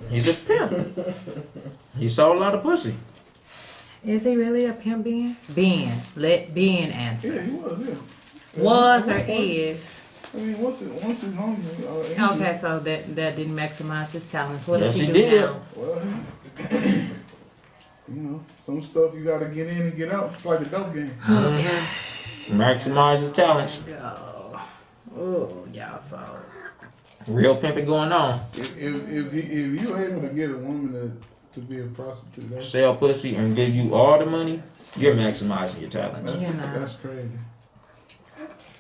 He's a pimp. He sold a lot of pussy. Is he really a pimp, Ben? Ben. Let Ben answer. Yeah, he was, yeah. Was or is? I mean, once it's home, Okay, so that didn't maximize his talents. What does he do did. now? Well, you know, some stuff you gotta get in and get out. It's like a dope game. Okay. Maximize his talents. Oh, y'all saw. Real pimping going on. If you able to get a woman to be a prostitute, that's Sell pussy and give you all the money, you're maximizing your talents. You know. that's crazy.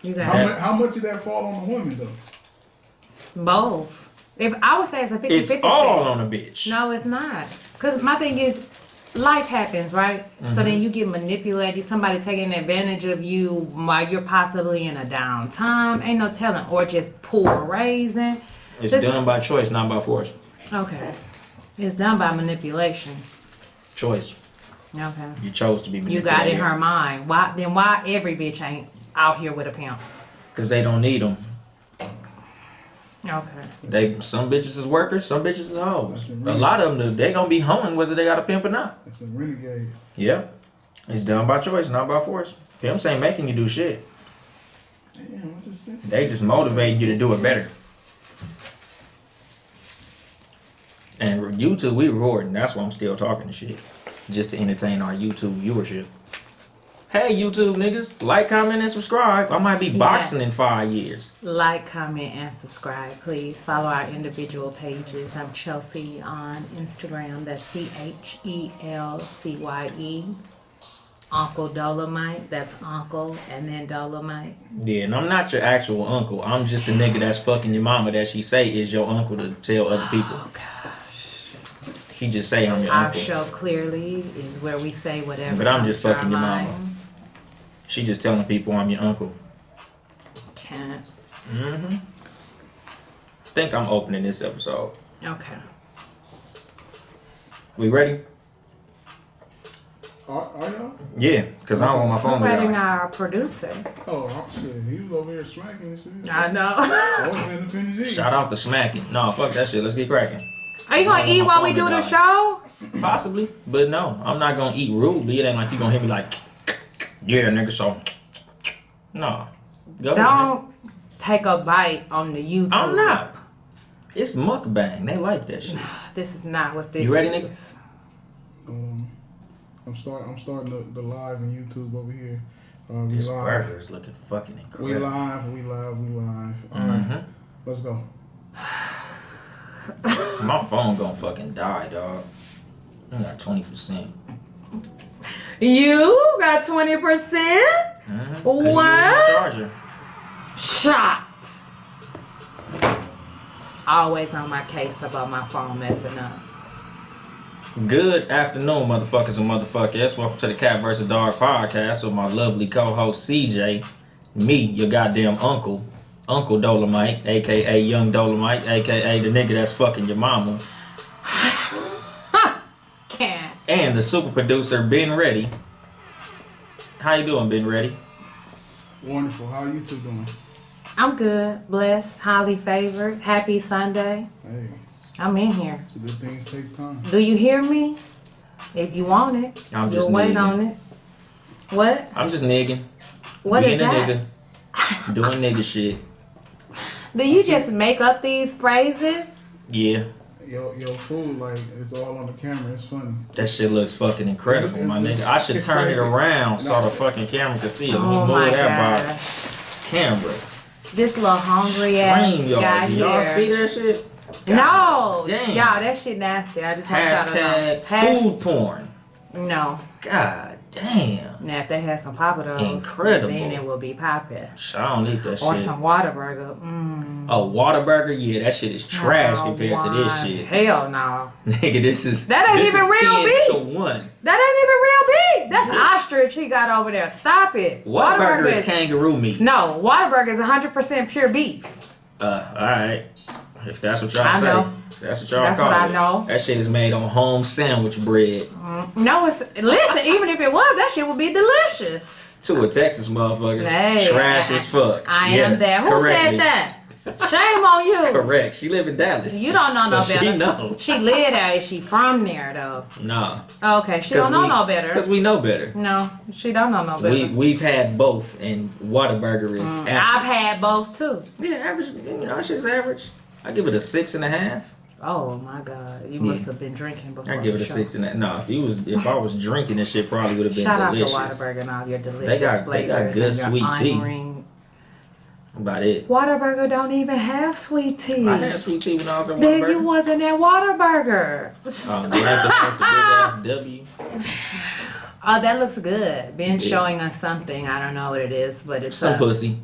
You got How much of that fall on the women though? both. If I would say it's a 50-50 It's all on a bitch. No, it's not. Because my thing is, life happens, right? So then you get manipulated. Somebody taking advantage of you while you're possibly in a downtime. Ain't no telling. Or just poor raising. It's done by choice, not by force. Okay. It's done by manipulation. Choice. Okay. You chose to be manipulated. You got in her mind. Why every bitch ain't out here with a pimp? Because they don't need them. Okay. Some bitches is workers, some bitches is hoes. A lot of them, they gonna be hoeing whether they got a pimp or not. It's a renegade. Yeah. It's done by choice, not by force. Pimps ain't making you do shit. Damn, what just said? They just motivate you to do it better. And YouTube, we rewarding. That's why I'm still talking to shit. Just to entertain our YouTube viewership. Hey, YouTube niggas, like, comment, and subscribe. I might be boxing in 5 years. Like, comment, and subscribe, please. Follow our individual pages. I'm Chelsea on Instagram. That's CHELCYE. Uncle Dolemite. That's Uncle and then Dolemite. Yeah, and I'm not your actual uncle. I'm just the nigga that's fucking your mama that she say is your uncle to tell other people. Oh, gosh. She just say I'm your Our uncle. show clearly is where we say whatever. But I'm just comes to fucking our your mama. mind. She just telling people I'm your uncle. Can't. I think I'm opening this episode. Okay. We ready? Are y'all? Yeah, because I don't want my phone to Writing die. our producer. Oh, shit. He was over here smacking and shit. I know. I was in the finish. Shout out to Smacking. No, fuck that shit. Let's get cracking. Are you gonna eat while we do the show? Possibly, but no. I'm not gonna eat rudely. It ain't like you gonna hit me like, yeah, nigga, so. No. Go ahead. Don't take a bite on the YouTube. I'm not. It's mukbang. They like that shit. This is not what this is. You ready, nigga? I'm starting the live on YouTube over here. This live. burger is looking fucking We incredible. live. Alright. Let's go. My phone gonna fucking die, dog. I got 20%. You got 20%? What? Charger. Shot. Always on my case about my phone messing up. Good afternoon, motherfuckers and motherfuckers. Welcome to the Cat vs. Dog podcast with my lovely co-host CJ, me, your goddamn uncle, Uncle Dolemite, aka Young Dolemite, aka the nigga that's fucking your mama, Can't. and the super producer Ben Ready. How you doing, Ben Ready? Wonderful. How you two doing? I'm good, blessed, highly favored. Happy Sunday. Hey, I'm in here. good things take time. Do you hear me? If you want it, I'm just you'll wait nigging. on it. What? I'm just nigging. What Being is a that? nigga. Doing nigga shit. Do you just make up these phrases? Yeah. Your food, like, it's all on the camera. It's funny. That shit looks fucking incredible, my nigga. I should turn it around so the fucking camera can see it. Let me Oh move my that gosh. by camera. This little hungry ass Stream, y'all. guy Do y'all here. see that shit? No, damn. y'all, that shit nasty. I just want y'all to know. Hashtag food porn. No. God damn. Now, if they had some Papados, Incredible. then it would be popping. I don't eat that Or shit. some Whataburger. A Whataburger? Yeah, that shit is trash Oh, compared to this my- shit. Hell no. Nigga, this is That ain't this even is real 10 beef. to 1. That ain't even real beef. That's ostrich he got over there. Stop it. Whataburger is kangaroo meat. No, Whataburger is 100% pure beef. Alright. If that's what y'all I say. know. If that's what y'all That's call what I it. know. That shit is made on home sandwich bread. No, it's listen. Even if it was, that shit would be delicious. To a Texas motherfucker. Hey, Trash as fuck. I am Yes, that. Who correctly. said that? Shame on you. Correct. She live in Dallas. You don't know no so better. She know. She live there. Is she from there though? Nah. Okay, she don't know no better. Because we know better. No, she don't know no better. We've had both, and Whataburger is average. I've had both too. Yeah, average. You know, shit's average. I give it a 6.5. Oh my God, you must have been drinking before. I give it a 6.5. No, if I was drinking, this shit probably would have been Shout delicious. out to Whataburger and all your delicious flavors. They got good and your sweet tea. ring. About it. Whataburger don't even have sweet tea. I had sweet tea when I was at Whataburger. Then you wasn't at Whataburger. You have to big ass W. Oh, that looks good. Ben's showing us something. I don't know what it is, but it's Some us. pussy.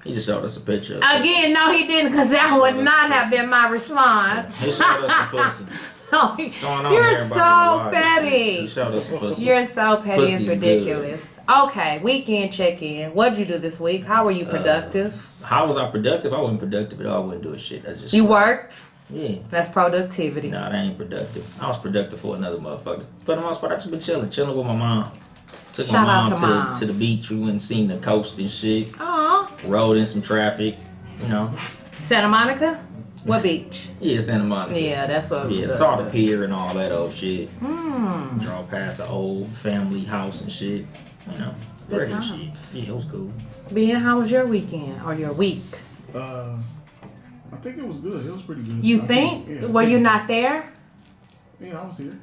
He just showed us a picture. Again, no, he didn't, because that would not have been my response. He showed us some pussy. No, What's going on, you're everybody so in the live? He petty. showed us some pussy. You're so petty. Pussy's It's ridiculous. Okay, weekend check-in. What'd you do this week? How were you productive? How was I productive? I wasn't productive at all. I wasn't doing shit. I just You worked? Yeah. That's productivity. Nah, that ain't productive. I was productive for another motherfucker. For the most part, I just been chilling with my mom. Took Shout my out mom to moms. to the beach. We went and seen the coast and shit. Aw. Rode in some traffic. You know. Santa Monica? What beach? Yeah, Santa Monica. Yeah, that's what. Yeah, saw the pier and all that old shit. Hmm. Drove past an old family house and shit. You know. Good Regular times. shit. Yeah, it was cool. Ben, how was your weekend or your week? I think it was good. It was pretty good. You I think? yeah, Were you not there? Yeah, I was here.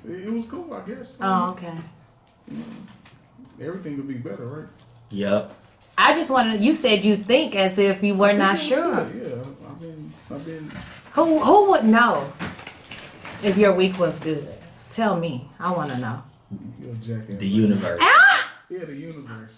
It was cool, I guess. Oh, okay. Everything could be better, right? Yup. I just wanted. You said you think as if you were not Yeah, it was sure. good, yeah, I've been. Who would know if your week was good? Tell me. I want to know. You're a jackass. The universe. Ah! Yeah, the universe.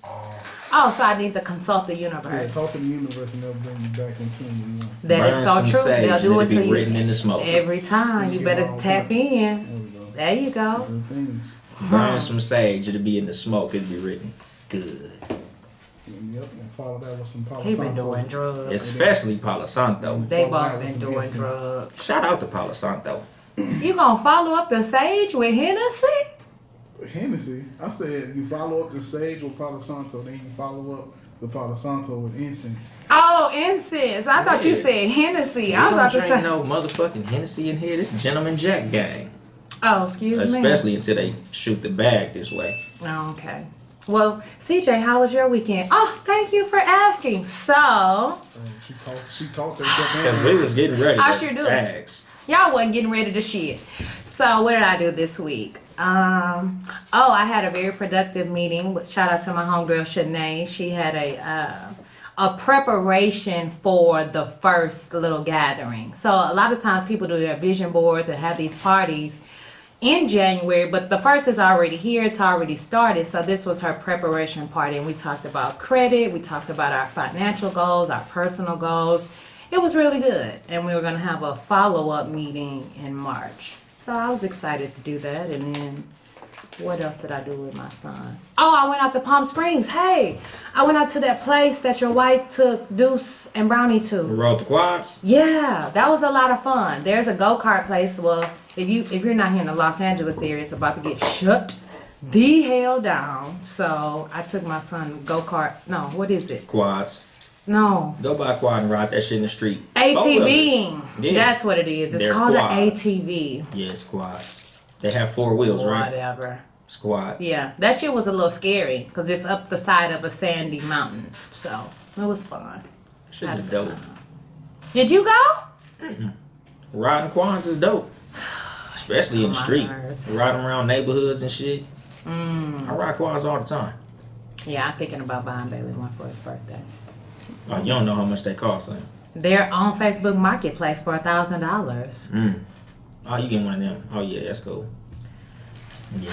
Oh, so I need to consult the Yeah, universe. talk to the universe and they'll bring you back in tune. You know. That is Burn so some true. sage They'll and do it it'll to be you written in the smoke. every time. You Yeah, better all tap good. in. There we go. There you go. Good things. Burn some sage. It'll be in the smoke. It'll be written. Good. Yep, and follow that with some Palo He been Santo. doing drugs. Especially Palo Santo. They Follow that both with been some doing Hennessy. drugs. Shout out to Palo Santo. You gonna follow up the sage with Hennessy? Hennessy. I said you follow up the sage with Palo Santo, then you follow up the Palo Santo with incense. Oh, incense. I thought you Yeah. said Hennessy. We I was don't about to drink say. no motherfucking Hennessy in here. This Gentleman Jack gang. Oh, excuse me. Especially until they shoot the bag this way. Oh, okay. Well, CJ, how was your weekend? Oh, thank you for asking. So, She talked herself Because in. we was getting ready I to sure do. tags. y'all wasn't getting ready to shit. So, what did I do this week? I had a very productive meeting. With shout out to my homegirl Shanae. She had a preparation for the first little gathering. So a lot of times people do their vision boards and have these parties in January, but the first is already here. It's already started. So this was her preparation party, and we talked about credit. We talked about our financial goals, our personal goals. It was really good, and we were going to have a follow-up meeting in March. So I was excited to do that. And then what else did I do with my son? Oh, I went out to Palm Springs. Hey, I went out to that place that your wife took Deuce and Brownie We to. rode the quads. Yeah, that was a lot of fun. There's a go-kart place. Well, if you're not here in the Los Angeles area, it's about to get shut the hell down. So I took my son go-kart. No, what is it? Quads. No. Go buy a quad and ride that shit in the street. Four-wheelers. ATV. Yeah. That's what it is. It's They're called quads. an ATV. Yes, quads. They have 4 wheels, right? Whatever. Squad. Yeah, that shit was a little scary because it's up the side of a sandy mountain. So it was fun. Shit Had is a good dope. time. Did you go? Riding quads is dope. Especially in the on my street. nerves. Riding around neighborhoods and shit. I ride quads all the time. Yeah, I'm thinking about buying Bailey one for his birthday. Oh, you don't know how much they cost, huh? They're on Facebook Marketplace for $1,000. Oh, you get one of them. Oh yeah, that's cool. Yeah,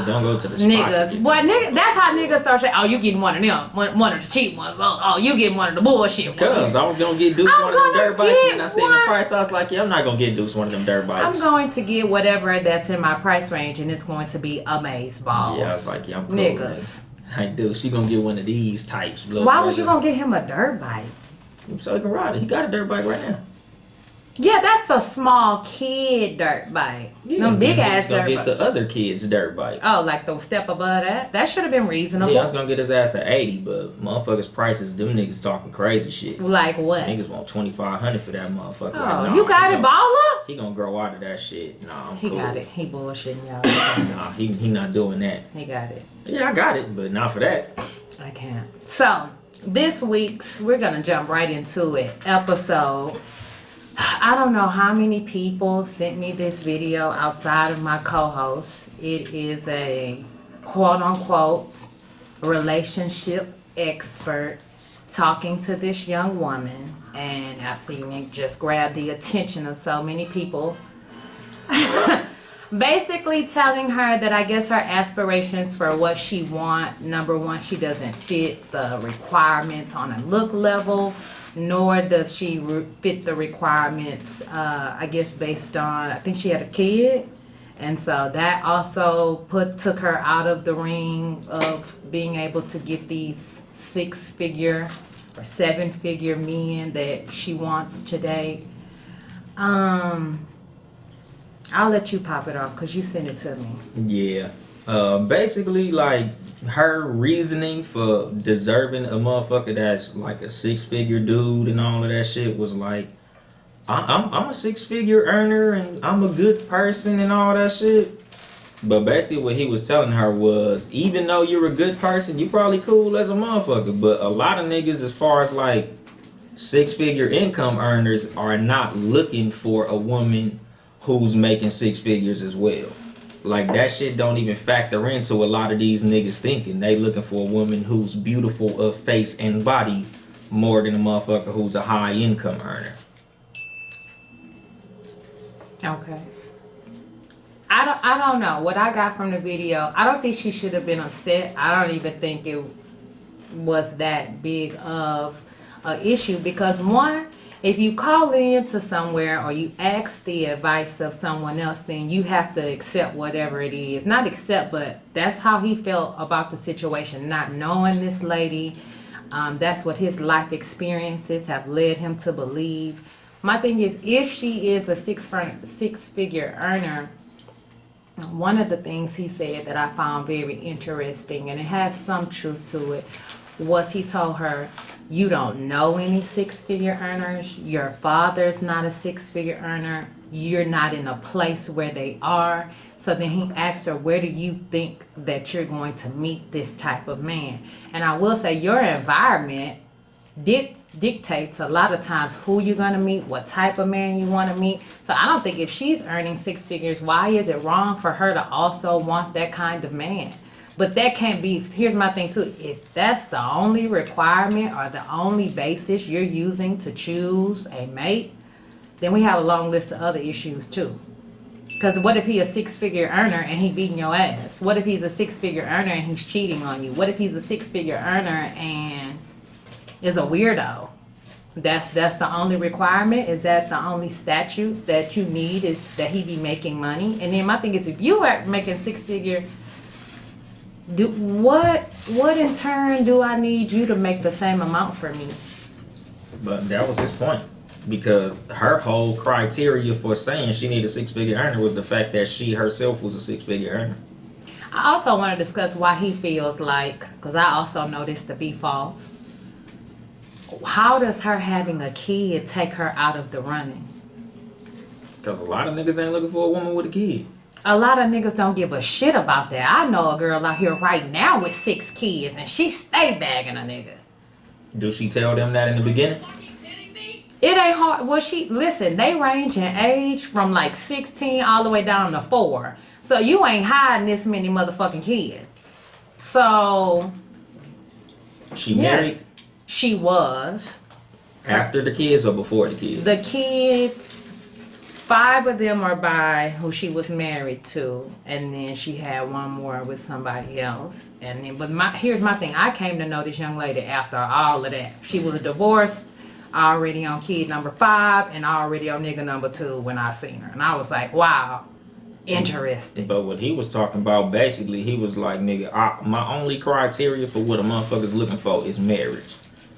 don't go to the spot. Niggas, boy, that's how niggas start saying, "Oh, you getting one of them, one of the cheap ones. Oh, you getting one of the bullshit Cause ones." I was gonna get Deuce I'm one of them gonna dirt bikes, get and I seen the one. price. I was like, yeah, I'm not gonna get Deuce one of them dirt I'm bikes. going to get whatever that's in my price range, and it's going to be amaze balls. Yeah, I was like, yeah, I'm cool. Niggas. Like, dude, she gonna get one of these types. Why was you gonna get him a dirt bike? So he can ride it. He got a dirt bike right now. Yeah, that's a small kid dirt bike. Yeah, Them big ass gonna dirt get bike. the other kid's dirt bike. Oh, like the step above that? That should have been reasonable. Yeah, I was gonna get his ass at 80, but motherfuckers' prices, them niggas talking crazy shit. Like what? Niggas want 2,500 for that motherfucker. Oh, Like, nah, you got it, ball up? He gonna grow out of that shit. Nah, I'm He cool. got it. He bullshitting y'all. Nah, he not doing that. He got it. Yeah, I got it, but not for that. I can't. So, this week's, we're going to jump right into it. Episode. I don't know how many people sent me this video outside of my co-host. It is a quote-unquote relationship expert talking to this young woman. And I seen it just grab the attention of so many people. Basically telling her that I guess her aspirations for what she want, number one, she doesn't fit the requirements on a look level, nor does she fit the requirements, I guess based on, I think she had a kid. And so that also took her out of the ring of being able to get these 6-figure or 7-figure men that she wants today. I'll let you pop it off because you sent it to me. Yeah. Basically, like, her reasoning for deserving a motherfucker that's like a 6-figure dude and all of that shit was like, I'm a 6-figure earner and I'm a good person and all that shit. But basically what he was telling her was, even though you're a good person, you probably cool as a motherfucker. But a lot of niggas, as far as like 6-figure income earners, are not looking for a woman who's making 6 figures as well. Like, that shit don't even factor into a lot of these niggas thinking. They looking for a woman who's beautiful of face and body more than a motherfucker who's a high income earner. Okay. I don't know. What I got from the video, I don't think she should have been upset. I don't even think it was that big of an issue because, one, if you call into somewhere or you ask the advice of someone else, then you have to accept whatever it is. Not accept, but that's how he felt about the situation. Not knowing this lady, that's what his life experiences have led him to believe. My thing is, if she is a 6-figure earner, one of the things he said that I found very interesting, and it has some truth to it, was he told her, you don't know any 6-figure earners. Your father's not a 6-figure earner. You're not in a place where they are. So then he asked her, where do you think that you're going to meet this type of man? And I will say your environment dictates a lot of times who you're going to meet, what type of man you want to meet. So I don't think if she's earning 6 figures, why is it wrong for her to also want that kind of man? But that can't be, here's my thing too, if that's the only requirement or the only basis you're using to choose a mate, then we have a long list of other issues too. Because what if he's a 6-figure earner and he beating your ass? What if he's a 6-figure earner and he's cheating on you? What if he's a 6-figure earner and is a weirdo? That's the only requirement? Is that the only statute that you need, is that he be making money? And then my thing is, if you are making 6-figure, what in turn do I need you to make the same amount for me? But that was his point. Because her whole criteria for saying she needed a 6-figure earner was the fact that she herself was a 6-figure earner. I also want to discuss why he feels like, because I also know this to be false. How does her having a kid take her out of the running? Because a lot of niggas ain't looking for a woman with a kid. A lot of niggas don't give a shit about that. I know a girl out here right now with 6 kids and she stay bagging a nigga. Do she tell them that in the beginning? It ain't hard. Well, listen, they range in age from like 16 all the way down to 4. So you ain't hiding this many motherfucking kids. So She married? yes, she was. After the kids or before the kids? The kids, 5 of them are by who she was married to, and then she had one more with somebody else. And then, but here's my thing: I came to know this young lady after all of that. She was divorced, already on kid number 5, and already on nigga number 2 when I seen her, and I was like, wow, interesting. But what he was talking about, basically, he was like, nigga, my only criteria for what a motherfucker's looking for is marriage.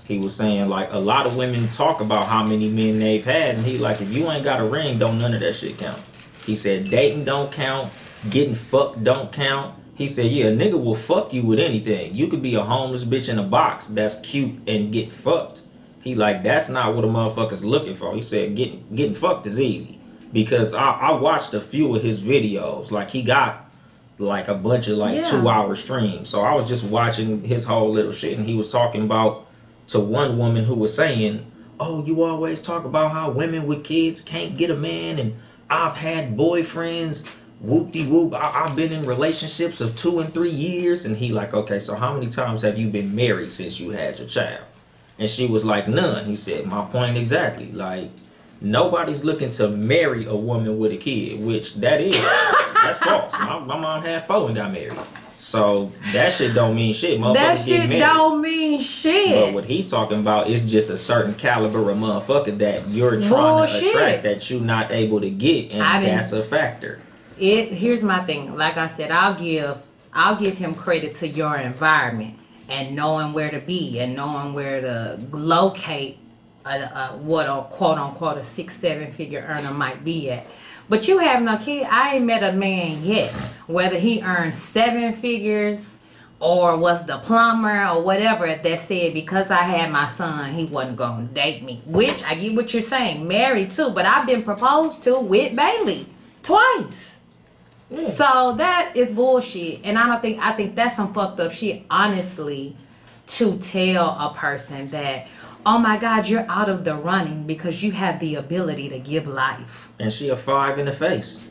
He was saying like a lot of women talk about how many men they've had, and he like, if you ain't got a ring, don't none of that shit count. He said dating don't count, getting fucked don't count. He said, yeah, a nigga will fuck you with anything. You could be a homeless bitch in a box that's cute and get fucked. He like, that's not what a motherfucker's looking for. He said getting fucked is easy. Because I watched a few of his videos. Like he got like a bunch of like 2-hour streams. So I was just watching his whole little shit, and he was talking about to one woman who was saying, oh, you always talk about how women with kids can't get a man, and I've had boyfriends, whoop-de-whoop, I've been in relationships of 2 and 3 years. And he like, okay, so how many times have you been married since you had your child? And she was like, none. He said, my point exactly. Like, nobody's looking to marry a woman with a kid, which that's false. My mom had 4 and got married. So that shit don't mean shit. That shit don't mean shit. But what he talking about is just a certain caliber of motherfucker that you're trying to attract that you're not able to get, and that's a factor. Here's my thing. Like I said, I'll give him credit to your environment and knowing where to be and knowing where to locate what a quote unquote a 6-7 figure earner might be at. But you have no kid. I ain't met a man yet, whether he earns 7 figures or was the plumber or whatever, that said because I had my son, he wasn't going to date me. Which, I get what you're saying, married too, but I've been proposed to with Bailey twice. Yeah. So that is bullshit. And I think that's some fucked up shit, honestly, to tell a person that, oh my God, you're out of the running because you have the ability to give life. And she a 5 in the face.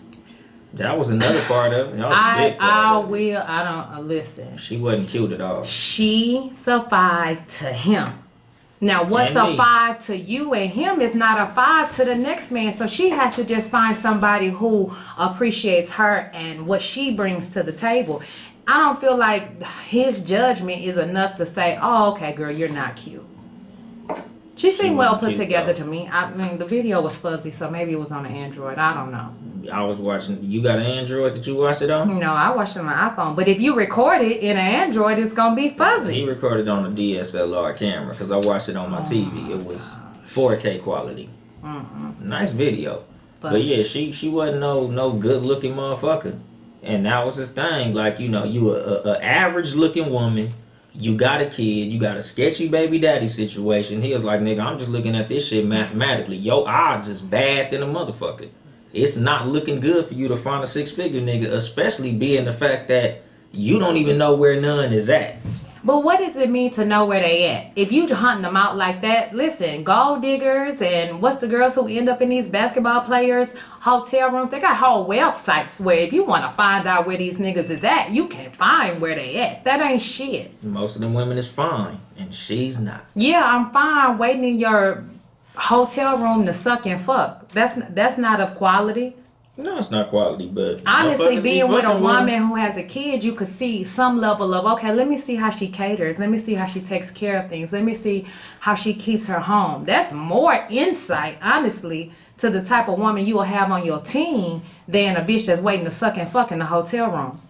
That was another part of it. I don't listen. She wasn't cute at all. She's a 5 to him. Now, what's a 5 to you and him is not a 5 to the next man. So she has to just find somebody who appreciates her and what she brings to the table. I don't feel like his judgment is enough to say, oh, okay, girl, you're not cute. She seemed well put together to me. I mean, the video was fuzzy, so maybe it was on an Android. I don't know. I was watching. You got an Android that you watched it on? No, I watched it on my iPhone. But if you record it in an Android, it's going to be fuzzy. He recorded on a DSLR camera because I watched it on my TV. It was 4K quality. Nice video. Fuzzy. But yeah, she wasn't no good looking motherfucker. And that was his thing. Like, you know, you a average looking woman. You got a kid, you got a sketchy baby daddy situation. He was like, nigga, I'm just looking at this shit mathematically. Your odds is bad than a motherfucker. It's not looking good for you to find a 6-figure nigga, especially being the fact that you don't even know where none is at. But what does it mean to know where they at? If you hunting them out like that, listen, gold diggers and what's the girls who end up in these basketball players' hotel rooms? They got whole websites where if you want to find out where these niggas is at, you can find where they at. That ain't shit. Most of them women is fine, and she's not. Yeah, I'm fine waiting in your hotel room to suck and fuck. That's not of quality. No, it's not quality, but honestly, being with a woman who has a kid, you could see some level of, okay, let me see how she caters. Let me see how she takes care of things. Let me see how she keeps her home. That's more insight, honestly, to the type of woman you will have on your team than a bitch that's waiting to suck and fuck in the hotel room.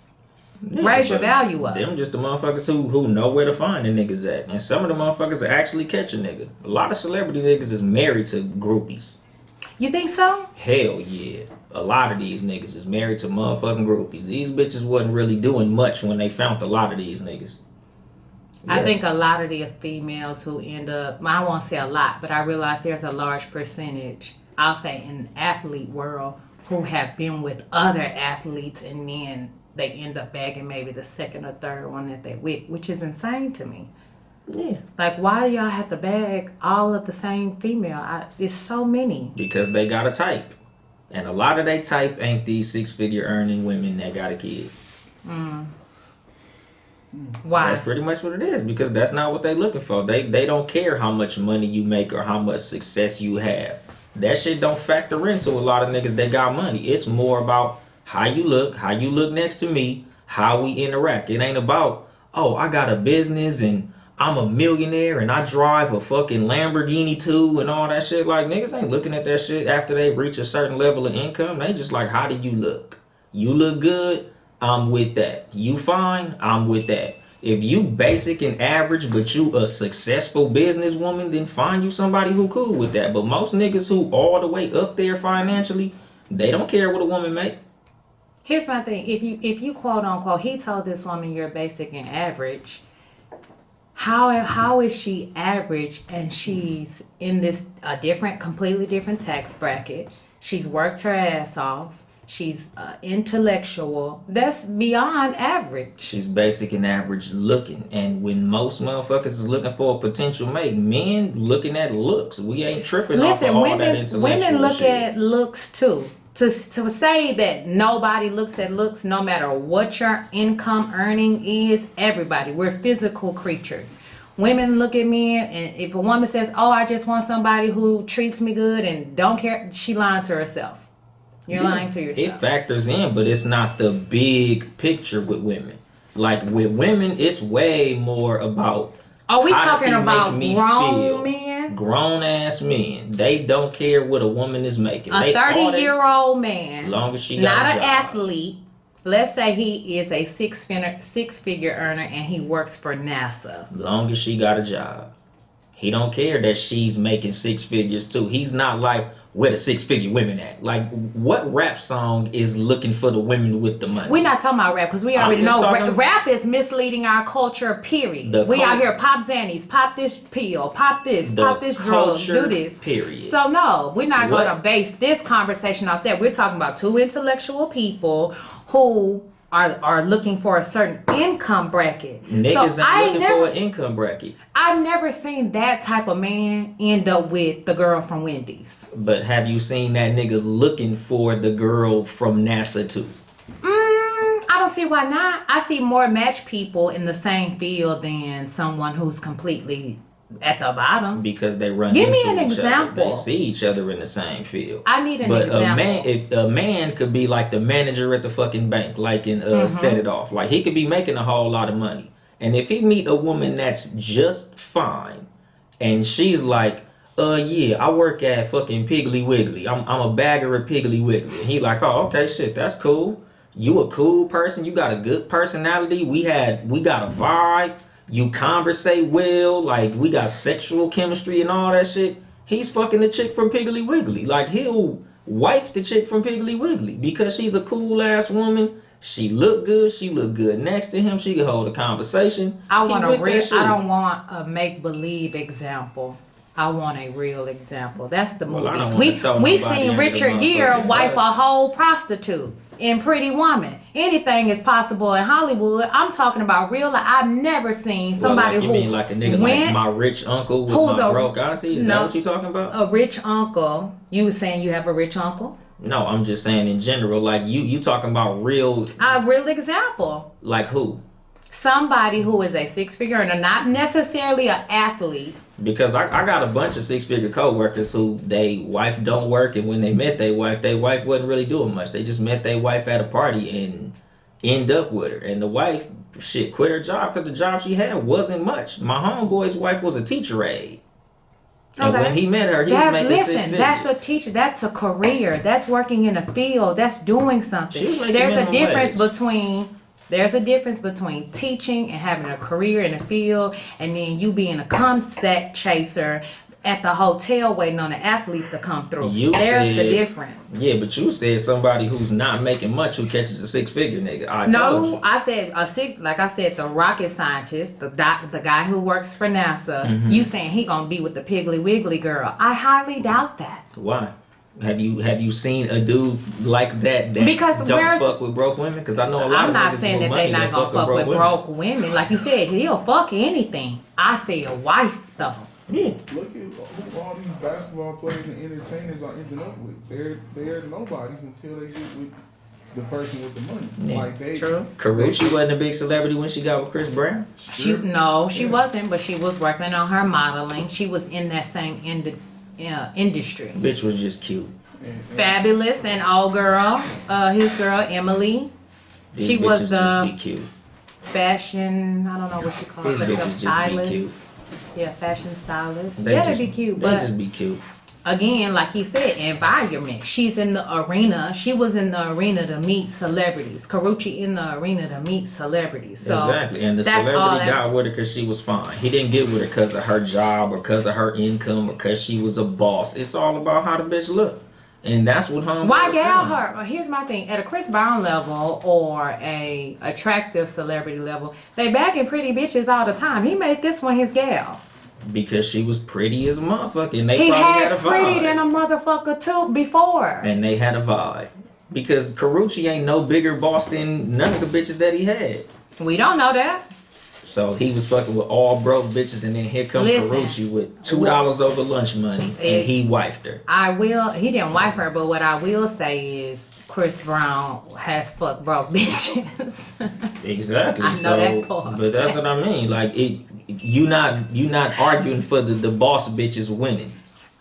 Yeah, raise your value up. Them just the motherfuckers who know where to find the niggas at. And some of the motherfuckers are actually catch a nigga. A lot of celebrity niggas is married to groupies. You think so? Hell yeah. A lot of these niggas is married to motherfucking groupies. These bitches wasn't really doing much when they found a lot of these niggas. Yes. I think a lot of the females who end up, I won't say a lot, but I realize there's a large percentage, I'll say in the athlete world, who have been with other athletes and then they end up bagging maybe the second or third one that they with, which is insane to me. Yeah. Like, why do y'all have to bag all of the same female? It's so many. Because they got a type. And a lot of they type ain't these 6-figure earning women that got a kid. Why? That's pretty much what it is. Because that's not what they looking for. They don't care how much money you make or how much success you have. That shit don't factor into a lot of niggas that got money. It's more about how you look next to me, how we interact. It ain't about, oh, I got a business and I'm a millionaire and I drive a fucking Lamborghini too and all that shit. Like, niggas ain't looking at that shit after they reach a certain level of income. They just like, how do you look? You look good, I'm with that. You fine, I'm with that. If you basic and average, but you a successful businesswoman, then find you somebody who cool with that. But most niggas who all the way up there financially, they don't care what a woman make. Here's my thing. If you quote unquote, he told this woman you're basic and average. How is she average and she's in this completely different tax bracket? She's worked her ass off. She's intellectual. That's beyond average. She's basic and average looking. And when most motherfuckers is looking for a potential mate, men looking at looks. We ain't tripping off of all that intellectual women look shit. at looks too. To say that nobody looks at looks, no matter what your income earning is, everybody. We're physical creatures. Women look at men, and if a woman says, "Oh, I just want somebody who treats me good and don't care," she lying to herself. You're lying to yourself. It factors in, but it's not the big picture with women. Like with women, it's way more about. Are we how does talking he about make me grown feel? men? Grown ass men. They don't care what a woman is making. A 30-year-old man, long as she got not a an job. athlete. Let's say he is a six-figure earner and he works for NASA. Long as she got a job. He don't care that she's making 6 figures too. He's not like, where the 6-figure women at? Like, what rap song is looking for the women with the money? We're not talking about rap because we already just know talking- rap is misleading our culture, period. We out here pop Xannies, pop this pill, pop this drug, do this. Period. So no, we're not What? going to base this conversation off that. We're talking about two intellectual people who are looking for a certain income bracket. Niggas so ain't looking for an income bracket. I've never seen that type of man end up with the girl from Wendy's. But have you seen that nigga looking for the girl from NASA too? I don't see why not. I see more match people in the same field than someone who's completely at the bottom. Because they run Give me into an each example. other. They see each other in the same field. I need an but example. a man could be like the manager at the fucking bank, like in Set It Off. Like he could be making a whole lot of money. And if he meet a woman that's just fine, and she's like, yeah, I work at fucking Piggly Wiggly. I'm a bagger at Piggly Wiggly. And he like, oh, okay, shit, that's cool. You a cool person. You got a good personality. We got a vibe. You conversate well. Like, we got sexual chemistry and all that shit. He's fucking the chick from Piggly Wiggly. Like, he'll wife the chick from Piggly Wiggly because she's a cool ass woman. She look good. She look good next to him. She can hold a conversation. I don't want a make-believe example. I want a real example. That's the movies. We've seen Richard Gere wipe a whole prostitute in Pretty Woman. Anything is possible in Hollywood. I'm talking about real life. I've never seen somebody you mean like a nigga like my rich uncle with my broke auntie? Is that what you talking about? A rich uncle. You were saying you have a rich uncle? No, I'm just saying in general. Like you talking about real. A real example. Like who? Somebody who is a 6-figure earner, not necessarily an athlete. Because I got a bunch of 6-figure co-workers who they wife don't work, and when they met their wife wasn't really doing much. They just met their wife at a party and end up with her. And the wife, shit, quit her job because the job she had wasn't much. My homeboy's wife was a teacher aide. And when he met her, he was making 6 figures. That's a teacher. That's a career. That's working in a field. That's doing something. There's a difference between teaching and having a career in a field, and then you being a cum-sack chaser at the hotel waiting on an athlete to come through. There's the difference. Yeah, but you said somebody who's not making much who catches a 6-figure nigga. I said the rocket scientist, the guy who works for NASA. Mm-hmm. You saying he gonna be with the Piggly Wiggly girl? I highly doubt that. Why? Have you seen a dude like that don't fuck with broke women? Because I know a lot I'm of not niggas saying with that money they not gonna fuck with broke women. Like you said, he'll fuck anything. I say a wife though. Yeah. Look at who all these basketball players and entertainers are ending up with. They're nobodies until they get with the person with the money. Yeah. Like True. Carucci wasn't a big celebrity when she got with Chris Brown. She wasn't, but she was working on her modeling. She was in that same industry. Bitch was just cute. Fabulous and old girl, his girl Emily. She was the just be cute. Fashion. I don't know what she calls herself. Stylist. Yeah, fashion stylist. They'd be cute, but just be cute. again, like he said, environment. She's in the arena. She was in the arena to meet celebrities. Karuchi in the arena to meet celebrities. So exactly. And the that's all celebrity that. got with her because she was fine. He didn't get with her because of her job or because of her income or because she was a boss. It's all about how the bitch looked. And that's what homeboy Why was gal saying. her? Well, here's my thing. At a Chris Brown level or a attractive celebrity level, they bagging pretty bitches all the time. He made this one his gal. Because she was pretty as a motherfucker. And they He probably had had a vibe. pretty than a motherfucker too before. And they had a vibe. Because Karuchi ain't no bigger boss than none of the bitches that he had. We don't know that. So he was fucking with all broke bitches, and then here comes Listen, Karuchi with $2 over lunch money, and he wifed her. He didn't wife her, but what I will say is Chris Brown has fucked broke bitches. Exactly. I know that part. But that's what I mean. Like you not arguing for the boss bitches winning.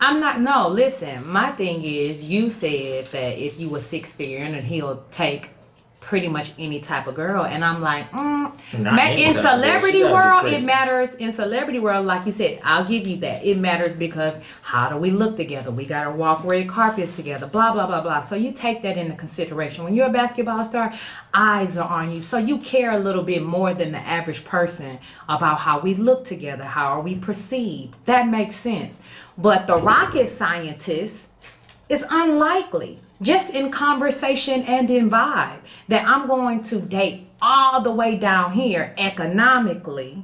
No, listen, my thing is you said that if you were 6-figure and he'll take pretty much any type of girl, and I'm like, in celebrity world it matters. In celebrity world, like you said, I'll give you that, it matters because how do we look together, we gotta walk red carpets together, blah blah blah blah. So you take that into consideration when you're a basketball star. Eyes are on you, so you care a little bit more than the average person about how we look together, how are we perceived. That makes sense. But the rocket scientist is unlikely, just in conversation and in vibe, that I'm going to date all the way down here economically.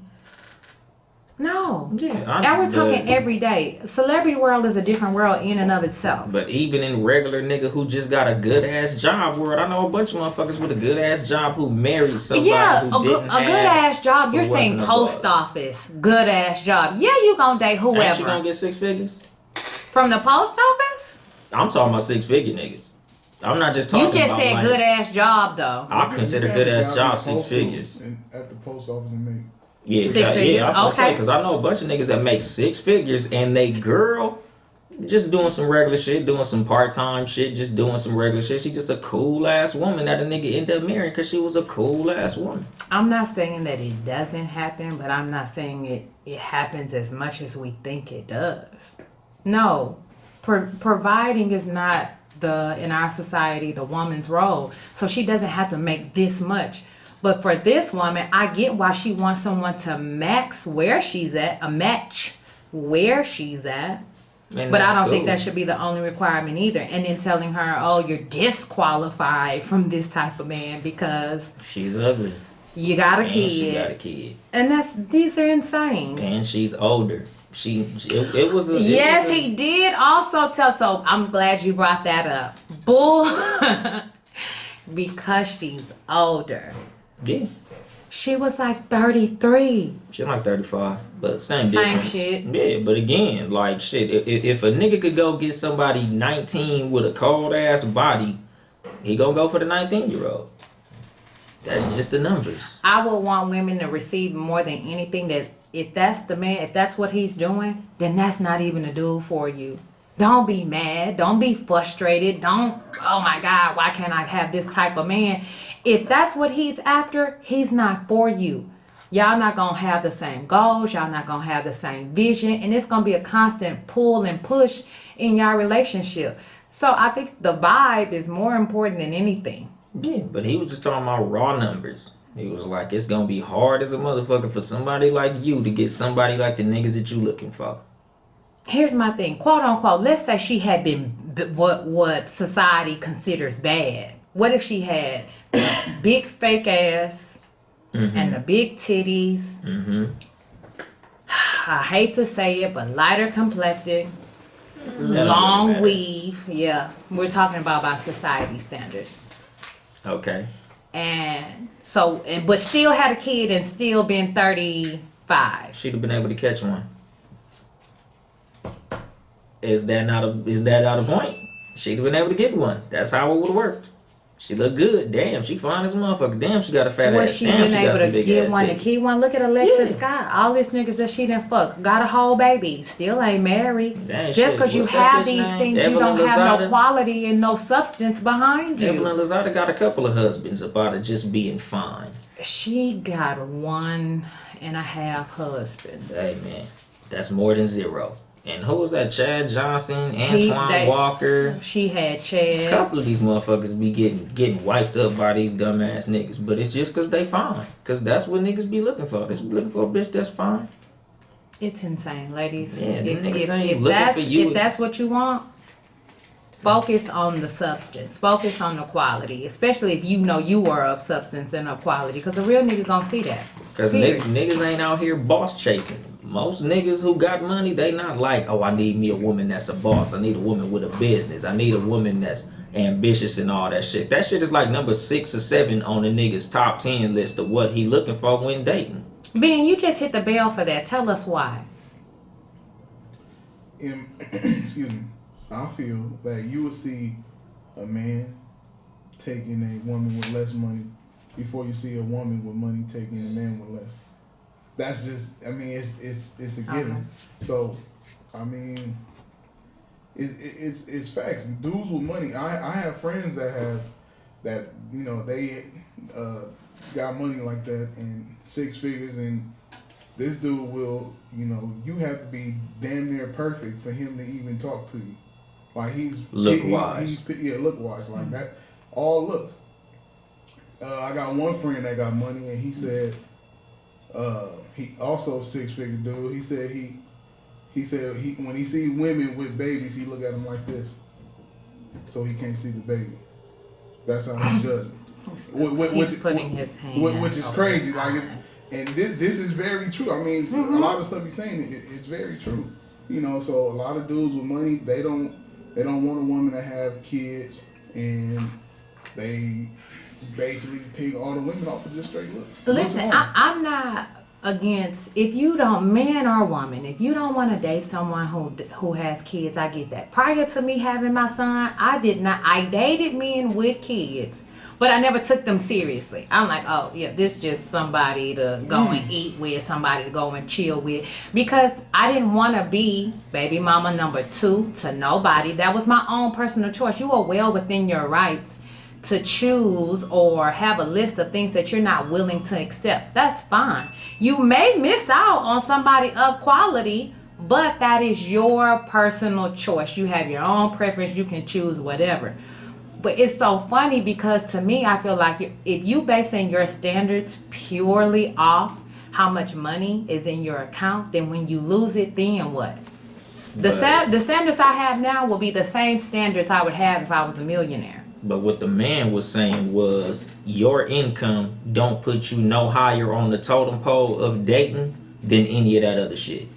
No. Yeah, and we're talking every day. Celebrity world is a different world in and of itself. But even in regular nigga who just got a good ass job world, I know a bunch of motherfuckers with a good ass job who married somebody who didn't have, good ass job. You're saying wasn't post office, good ass job. Yeah, you gonna date whoever. Ain't you gonna get 6 figures? From the post office? I'm talking about 6-figure niggas. I'm not just talking about. You just said good ass job though. I consider good ass job 6 figures. At the post office and make. Yeah, 6 figures. Yeah, I Okay. Because I know a bunch of niggas that make 6 figures and they girl just doing some regular shit, doing some part-time shit, just doing some regular shit. She just a cool ass woman that a nigga ended up marrying because she was a cool ass woman. I'm not saying that it doesn't happen, but I'm not saying it happens as much as we think it does. No, providing is not in our society the woman's role, so she doesn't have to make this much. But for this woman, I get why she wants someone to match where she's at. Man, but I don't think cool. that should be the only requirement either. And then telling her, oh, you're disqualified from this type of man because she's ugly. You got a kid. She got a kid. And these are insane. And she's older. It was a... Yes, he did also tell, so I'm glad you brought that up. Bull. Because she's older. Yeah. She was like 33. She's like 35, but same difference. Shit. Yeah, but again, like shit, if a nigga could go get somebody 19 with a cold ass body, he gonna go for the 19-year-old. That's just the numbers. I would want women to receive more than anything that if that's the man, if that's what he's doing, then that's not even a dude for you. Don't be mad. Don't be frustrated. Don't, oh my God, why can't I have this type of man? If that's what he's after, he's not for you. Y'all not going to have the same goals. Y'all not going to have the same vision. And it's going to be a constant pull and push in your relationship. So I think the vibe is more important than anything. Yeah, but he was just talking about raw numbers. He was like, it's going to be hard as a motherfucker for somebody like you to get somebody like the niggas that you looking for. Here's my thing, quote unquote, let's say she had been what society considers bad. What if she had big fake ass and the big titties? I hate to say it, but lighter complected, long weave. Yeah, we're talking about by society standards. Okay. And so, but still had a kid and still been 35. She'd have been able to catch one. Is that not a point? She'd have been able to get one. That's how it would have worked. She looked good. Damn, she fine as a motherfucker. Damn, she got a fat ass. Was she Damn, been able to get one titties. to keep one? Look at Alexis Scott. All these niggas that she done fuck got a whole baby. Still ain't married. Dang, Just because you what's that have bitch these name? things, you Evelyn don't have no Lozada? quality and no substance behind you. Evelyn Lozada got a couple of husbands about it just being fine. She got 1.5 husbands. Hey man, that's more than 0. And who was that? Chad Johnson, Antoine Walker. She had A Chad. couple of these motherfuckers be getting wifed up by these dumbass niggas, but it's just cause they fine. Cause that's what niggas be looking for. They be looking for a bitch that's fine. It's insane, ladies. Yeah, niggas ain't looking for you. If that's what you want, focus on the substance. Focus on the quality. Especially if you know you are of substance and of quality. Because a real nigga gonna see that. Because niggas ain't out here boss chasing. Most niggas who got money, they not like, oh, I need me a woman that's a boss. I need a woman with a business. I need a woman that's ambitious and all that shit. That shit is like number 6 or 7 on the nigga's top 10 list of what he looking for when dating. Ben, you just hit the bell for that. Tell us why. Excuse me. I feel that you will see a man taking a woman with less money before you see a woman with money taking a man with less. That's just, I mean, it's a given. So, I mean, it's facts. Dudes with money. I have friends that you know, they got money like that and 6 figures, and this dude will, you know, you have to be damn near perfect for him to even talk to you. Like look wise. Look wise like that. All looks. I got one friend that got money, and he said. He also 6-figure dude. He said he when he see women with babies, he look at them like this, so he can't see the baby. That's how he judges. He's putting his hand. Which is crazy. Like and this is very true. I mean, a lot of stuff he's saying it's very true. You know, so a lot of dudes with money, they don't want a woman to have kids, and they basically pick all the women off of just straight looks. Listen, I'm not against, if you don't, man or woman, if you don't want to date someone who has kids, I get that. Prior to me having my son, I dated men with kids, but I never took them seriously. I'm like, oh yeah, this is just somebody to go and eat with, somebody to go and chill with, because I didn't want to be baby mama number 2 to nobody. That was my own personal choice. You are well within your rights to choose or have a list of things that you're not willing to accept. That's fine. You may miss out on somebody of quality, but that is your personal choice. You have your own preference. You can choose whatever. But it's so funny because to me, I feel like if you basing your standards purely off how much money is in your account, then when you lose it, then what? The standards I have now will be the same standards I would have if I was a millionaire. But what the man was saying was your income don't put you no higher on the totem pole of dating than any of that other shit.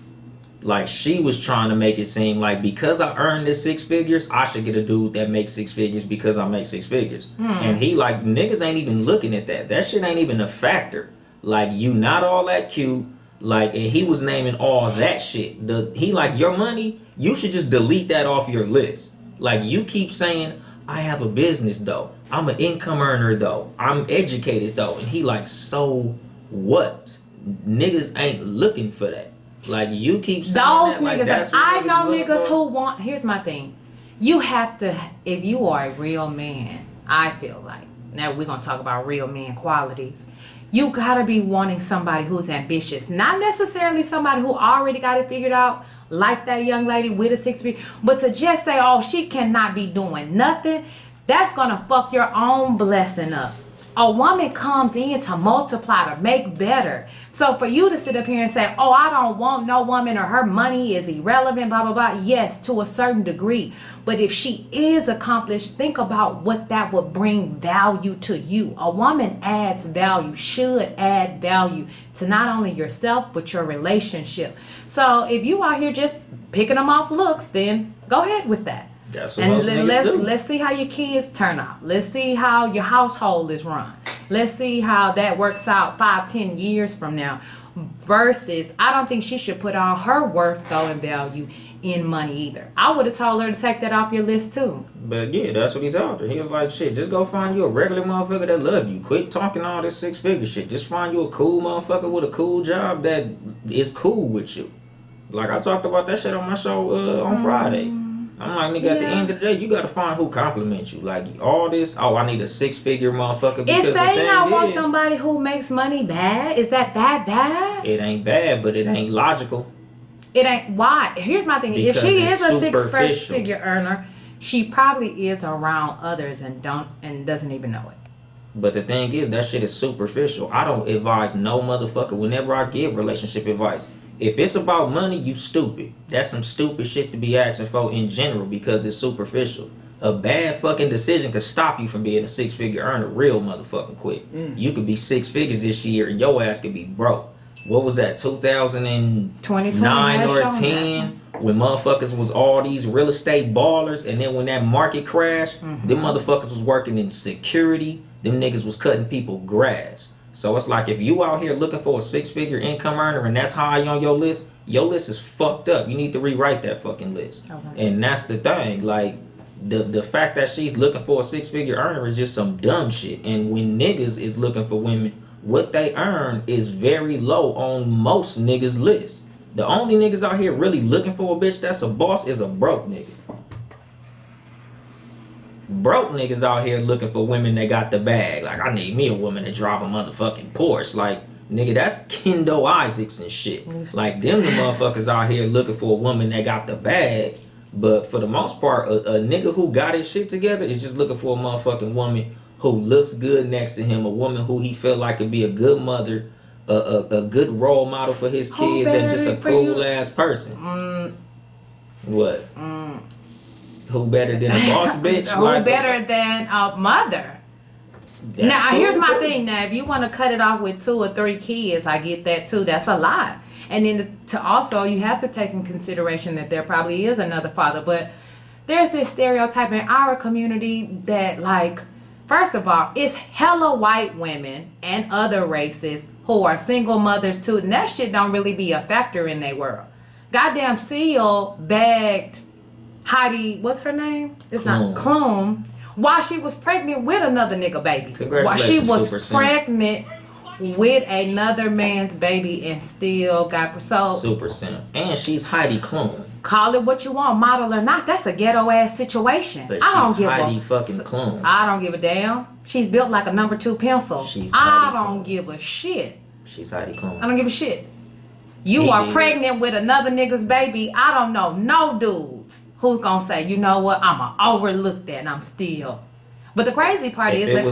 Like, she was trying to make it seem like because I earned this 6 figures, I should get a dude that makes 6 figures because I make 6 figures. And he like, niggas ain't even looking at that. That shit ain't even a factor. Like, you not all that cute. Like, and he was naming all that shit. He like, your money, you should just delete that off your list. Like, you keep saying, I have a business though. I'm an income earner though. I'm educated though. And he like, so what? Niggas ain't looking for that. Like, you keep saying those that, niggas. like, that's what I know niggas for. who want. Here's my thing. You have to, if you are a real man, I feel like, now we're gonna talk about real man qualities. You gotta be wanting somebody who's ambitious, not necessarily somebody who already got it figured out, like that young lady with a 6 figure, but to just say, oh, she cannot be doing nothing, that's gonna fuck your own blessing up. A woman comes in to multiply, to make better. So for you to sit up here and say, oh, I don't want no woman, or her money is irrelevant, blah, blah, blah. Yes, to a certain degree. But if she is accomplished, think about what that would bring value to you. A woman adds value, should add value to not only yourself, but your relationship. So if you out here just picking them off looks, then go ahead with that. That's what and let's see how your kids turn out. Let's see how your household is run. Let's see how that works out 5-10 years from now. Versus, I don't think she should put all her worth though and value in money either. I would have told her to take that off your list too. But yeah, that's what he told her. He was like, shit, just go find you a regular motherfucker that love you. Quit talking all this 6-figure shit. Just find you a cool motherfucker with a cool job that is cool with you. Like, I talked about that shit on my show on Friday. I'm like, nigga, at the end of the day, you gotta find who compliments you. Like, all this, oh, I need a 6-figure motherfucker. Because is saying I want somebody who makes money bad? Is that bad? It ain't bad, but it ain't logical. It ain't why. Here's my thing. Because if she it's is a superficial. six-figure earner, she probably is around others and doesn't even know it. But the thing is, that shit is superficial. I don't advise no motherfucker whenever I give relationship advice. If it's about money, you stupid. That's some stupid shit to be asking for in general because it's superficial. A bad fucking decision could stop you from being a six-figure earner real motherfucking quick. You could be 6 figures this year and your ass could be broke. What was that, 2009 or 10? When motherfuckers was all these real estate ballers, and then when that market crashed, them motherfuckers was working in security. Them niggas was cutting people grass. So it's like if you out here looking for a 6-figure income earner and that's high on your list is fucked up. You need to rewrite that fucking list. Okay. And that's the thing. Like the fact that she's looking for a 6-figure earner is just some dumb shit. And when niggas is looking for women, what they earn is very low on most niggas' list. The only niggas out here really looking for a bitch that's a boss is a broke nigga. Broke niggas out here looking for women that got the bag. Like, I need me a woman that drive a motherfucking Porsche. Like, nigga, that's Kendo Isaacs and shit. Like, them the motherfuckers out here looking for a woman that got the bag. But for the most part, a nigga who got his shit together is just looking for a motherfucking woman who looks good next to him, a woman who he feel like could be a good mother, a good role model for his kids, and just a cool ass person. What? Who better than a boss bitch? Who like, better than a mother? Now, cool here's my too. thing. Now, if you want to cut it off with 2 or 3 kids, I get that too. That's a lot. And then to also, you have to take in consideration that there probably is another father. But there's this stereotype in our community that, like, first of all, it's hella white women and other races who are single mothers too. And that shit don't really be a factor in their world. Goddamn Seal bagged Heidi, what's her name? It's not Klum. While she was pregnant with another nigga baby. While she was pregnant with another man's baby and still got Super simp. And she's Heidi Klum. Call it what you want, model or not. That's a ghetto ass situation. But I don't she's give Heidi fucking Klum. I don't give a damn. She's built like a number 2 pencil. She's I Heidi don't Klum. give a shit. She's Heidi Klum. I don't give a shit. You are pregnant with another nigga's baby. I don't know no dudes who's gonna say, you know what, I'ma overlook that and I'm still. But the crazy part if it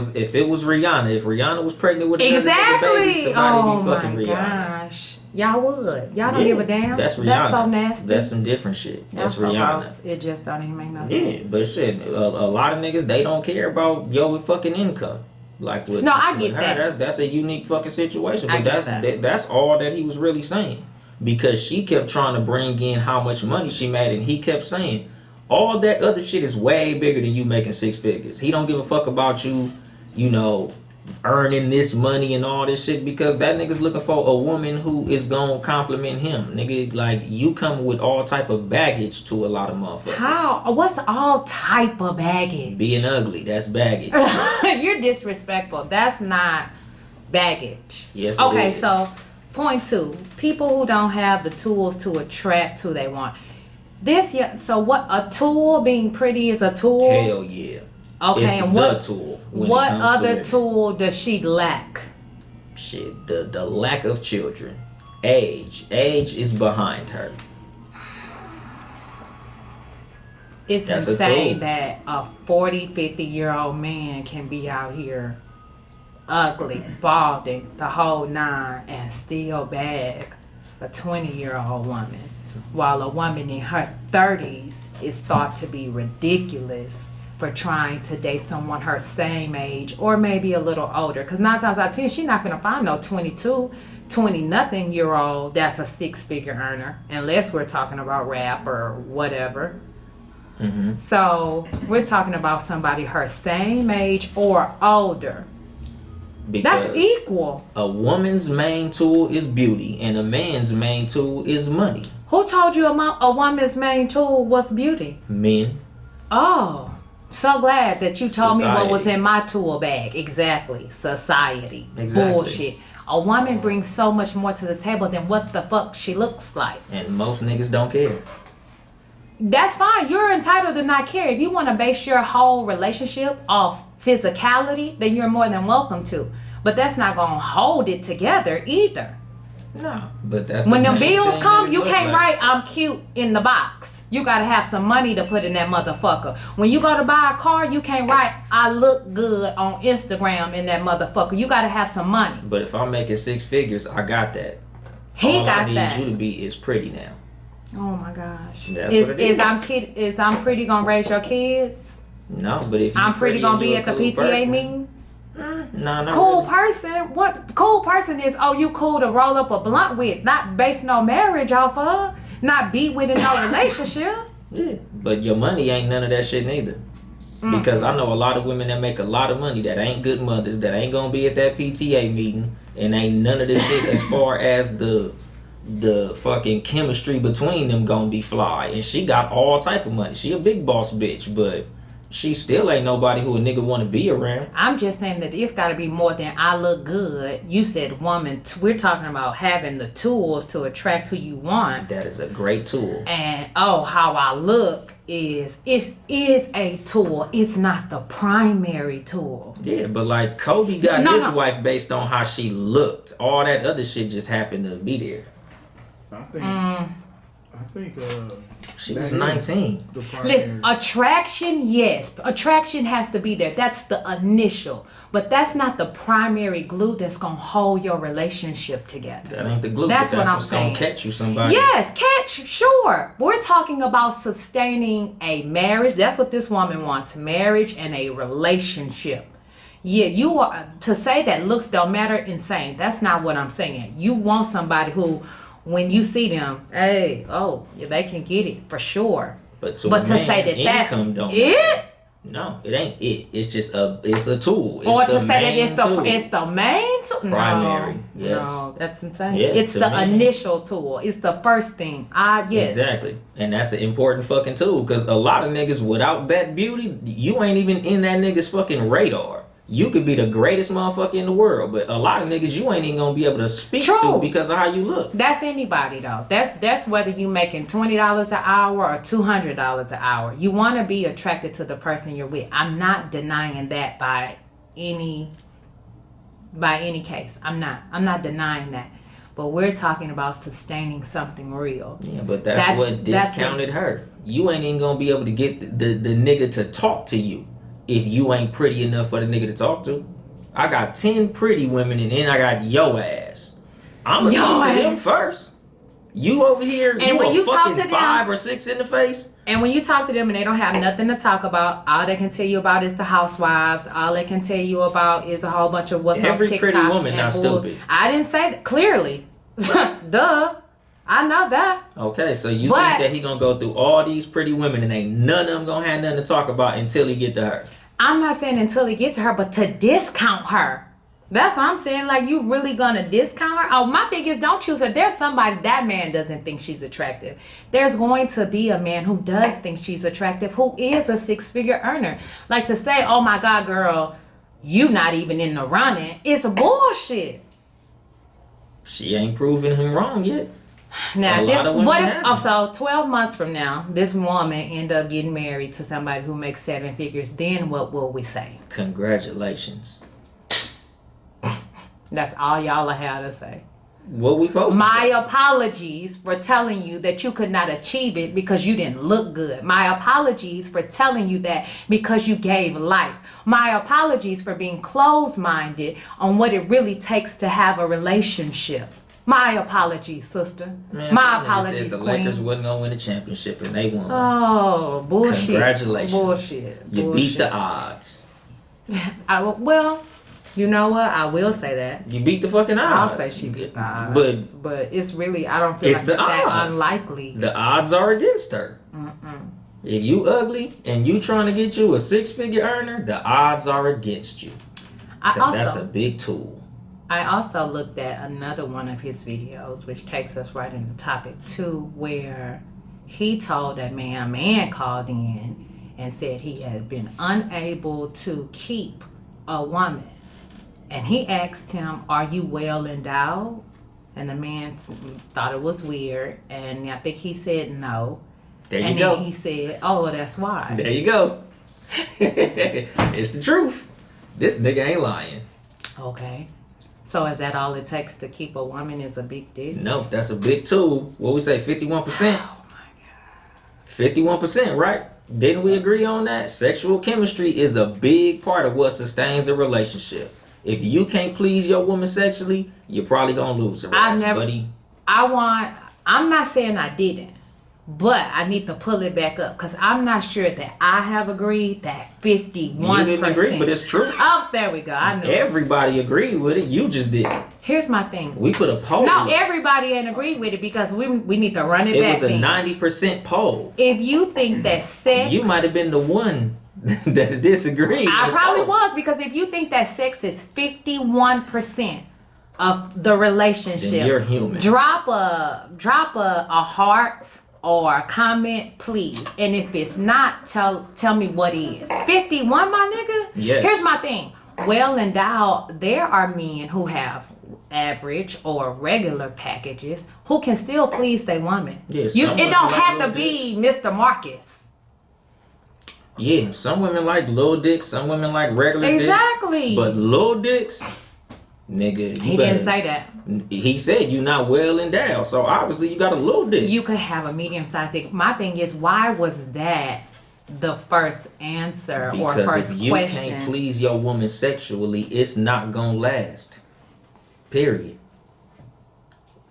was Rihanna, if Rihanna was pregnant with another nigga baby, somebody be fucking Rihanna. Gosh. Y'all would. Y'all don't give a damn. That's Rihanna. That's so nasty. That's some different shit. That's so Rihanna. gross. It just don't even make no sense. Yeah, but shit, a lot of niggas, they don't care about your fucking income. Like with, no, I with get her, that. That's a unique fucking situation. I But get that's all that he was really saying. Because she kept trying to bring in how much money she made, and he kept saying, all that other shit is way bigger than you making 6 figures. He don't give a fuck about you, you know, earning this money and all this shit, because that nigga's looking for a woman who is gonna compliment him. Nigga, like, you come with all type of baggage to a lot of motherfuckers. How? What's all type of baggage? Being ugly, that's baggage. You're disrespectful. That's not baggage. Yes, okay, it is. so point 2. People who don't have the tools to attract who they want. So what, a tool being pretty is a tool? Hell yeah. Okay, it's and what tool? What other tool does she lack? Shit, the lack of children. Age is behind her. It's That's insane that a 40, 50-year-old man can be out here ugly, balding, the whole 9, and still bag a 20-year-old woman, while a woman in her 30s is thought to be ridiculous for trying to date someone her same age or maybe a little older. Because 9 times out of 10, she's not going to find no 22, 20-nothing-year-old that's a 6-figure earner, unless we're talking about rap or whatever. Mm-hmm. So we're talking about somebody her same age or older. Because that's equal. A woman's main tool is beauty, and a man's main tool is money. Who told you a woman's main tool was beauty? Men. Oh, so glad that you told me what was Society. in my tool bag. Exactly. Society. Exactly. Bullshit. A woman brings so much more to the table than what the fuck she looks like. And most niggas don't care. That's fine. You're entitled to not care. If you want to base your whole relationship off physicality, then you're more than welcome to. But that's not going to hold it together either. No, but that's When the them main bills thing come, niggas you look can't like. write "I'm cute" in the box. You gotta have some money to put in that motherfucker. When you go to buy a car, you can't write "I look good" on Instagram in that motherfucker. You gotta have some money. But if I'm making 6 figures, I got that. He All got I need that. you to be is pretty now. Oh my gosh. That's what it is. Is I'm pretty gonna raise your kids? No, but if you I'm pretty gonna and you be a at the cool PTA person, meeting? no, not Cool really. person? What cool person is? Oh, you cool to roll up a blunt with, not base no marriage off of, not be with in no relationship. Yeah, but your money ain't none of that shit neither. Because I know a lot of women that make a lot of money that ain't good mothers, that ain't gonna be at that PTA meeting, and ain't none of this shit as far as the fucking chemistry between them gonna be fly. And she got all type of money. She a big boss bitch, but she still ain't nobody who a nigga wanna be around. I'm just saying that it's got to be more than "I look good." You said woman. We're talking about having the tools to attract who you want. That is a great tool. And how I look is a tool. It's not the primary tool. Yeah, but like Kobe got No, his no. wife based on how she looked. All that other shit just happened to be there. I think She that was is 19. the primary. Listen, attraction, yes. Attraction has to be there. That's the initial. But that's not the primary glue that's going to hold your relationship together. That ain't the glue. That's but what that's I'm what's saying. gonna catch you somebody. Yes, catch, sure. We're talking about sustaining a marriage. That's what this woman wants, marriage and a relationship. Yeah, you are, to say that looks don't matter, insane. That's not what I'm saying. You want somebody who, when you see them, hey, oh, yeah, they can get it for sure. But to But a to man, say that that's income don't it, matter. No, it ain't it. It's just it's a tool. It's or the to say that main tool. it's the main tool. Primary, No, yes. no, that's insane. Yes, it's to the me. initial tool. It's the first thing. Yes. Exactly. And that's an important fucking tool. Because a lot of niggas without that beauty, you ain't even in that nigga's fucking radar. You could be the greatest motherfucker in the world, but a lot of niggas you ain't even gonna be able to speak True. to because of how you look. That's anybody though. That's whether you making $20 an hour or $200 an hour. You want to be attracted to the person you're with. I'm not denying that by any case. I'm not denying that. But we're talking about sustaining something real. Yeah, but that's what discounted her. You ain't even gonna be able to get the nigga to talk to you if you ain't pretty enough for the nigga to talk to. I got 10 pretty women and then I got yo ass. I'm gonna talk to them first. You over here, And you when a you talk fucking to them- 5 or 6 in the face. And when you talk to them and they don't have nothing to talk about, all they can tell you about is the housewives. All they can tell you about is a whole bunch of what's Every on TikTok. pretty woman and not bull. stupid. I didn't say that clearly. Duh. I know that. Okay, so you But- think that he gonna go through all these pretty women and ain't none of them gonna have nothing to talk about until he get to her? I'm not saying until he gets to her, but to discount her. That's what I'm saying. Like, you really gonna discount her? Oh, my thing is, don't choose her. There's somebody, that man doesn't think she's attractive. There's going to be a man who does think she's attractive, who is a 6-figure earner. Like, to say, oh my God, girl, you not even in the running, it's bullshit. She ain't proving him wrong yet. Now, A lot of women what if, haven't. so 12 months from now, this woman end up getting married to somebody who makes 7 figures, then what will we say? Congratulations. That's all y'all have to say. What we posted? My apologies for telling you that you could not achieve it because you didn't look good. My apologies for telling you that because you gave life. My apologies for being closed-minded on what it really takes to have a relationship. My apologies, sister. Man, My some nigga apologies, said the queen. Lakers wasn't gonna win the championship and they won. Oh, bullshit. Congratulations. Bullshit. You beat the odds. Well, you know what? I will say that. You beat the fucking I'll odds. say she beat the odds. But it's really, I don't feel It's like it's the that odds. unlikely. The odds are against her. If you ugly and you trying to get you a 6-figure earner, the odds are against you. Because that's a big tool. I also looked at another one of his videos, which takes us right into topic 2, where he told a man called in and said he had been unable to keep a woman. And he asked him, are you well endowed? And the man thought it was weird. And I think he said no. There you and go. then he said, oh, well, that's why. There you go. It's the truth. This nigga ain't lying. Okay. So is that all it takes to keep a woman is a big dick? No, that's a big tool. What we say, 51%? Oh my god. 51%, right? Didn't we agree on that? Sexual chemistry is a big part of what sustains a relationship. If you can't please your woman sexually, you're probably gonna lose her ass, buddy. I'm not saying I didn't, but I need to pull it back up because I'm not sure that I have agreed that 51%. You didn't agree, but it's true. Oh, there we go. I knew. Everybody agreed with it. You just didn't. Here's my thing. We put a poll. No, up. everybody ain't agreed with it because we need to run it It back. was a then. 90% poll. If you think that sex, You might have been the one that disagreed. I with the probably poll. was, because if you think that sex is 51% of the relationship, Then you're human. Drop a heart or a comment, please. And if it's not, tell me what is. 51, my nigga? Yes. Here's my thing. Well endowed, there are men who have average or regular packages who can still please their woman. Yeah, It some women don't like have to little be dicks. Mr. Marcus. Yeah, some women like little dicks, some women like regular Exactly. dicks. But little dicks, nigga, you He better- didn't say that. He said you're not well endowed, so obviously you got a little dick. You could have a medium-sized dick. My thing is, why was that the first answer or Because first if you question? can't please your woman sexually, it's not gonna last. Period.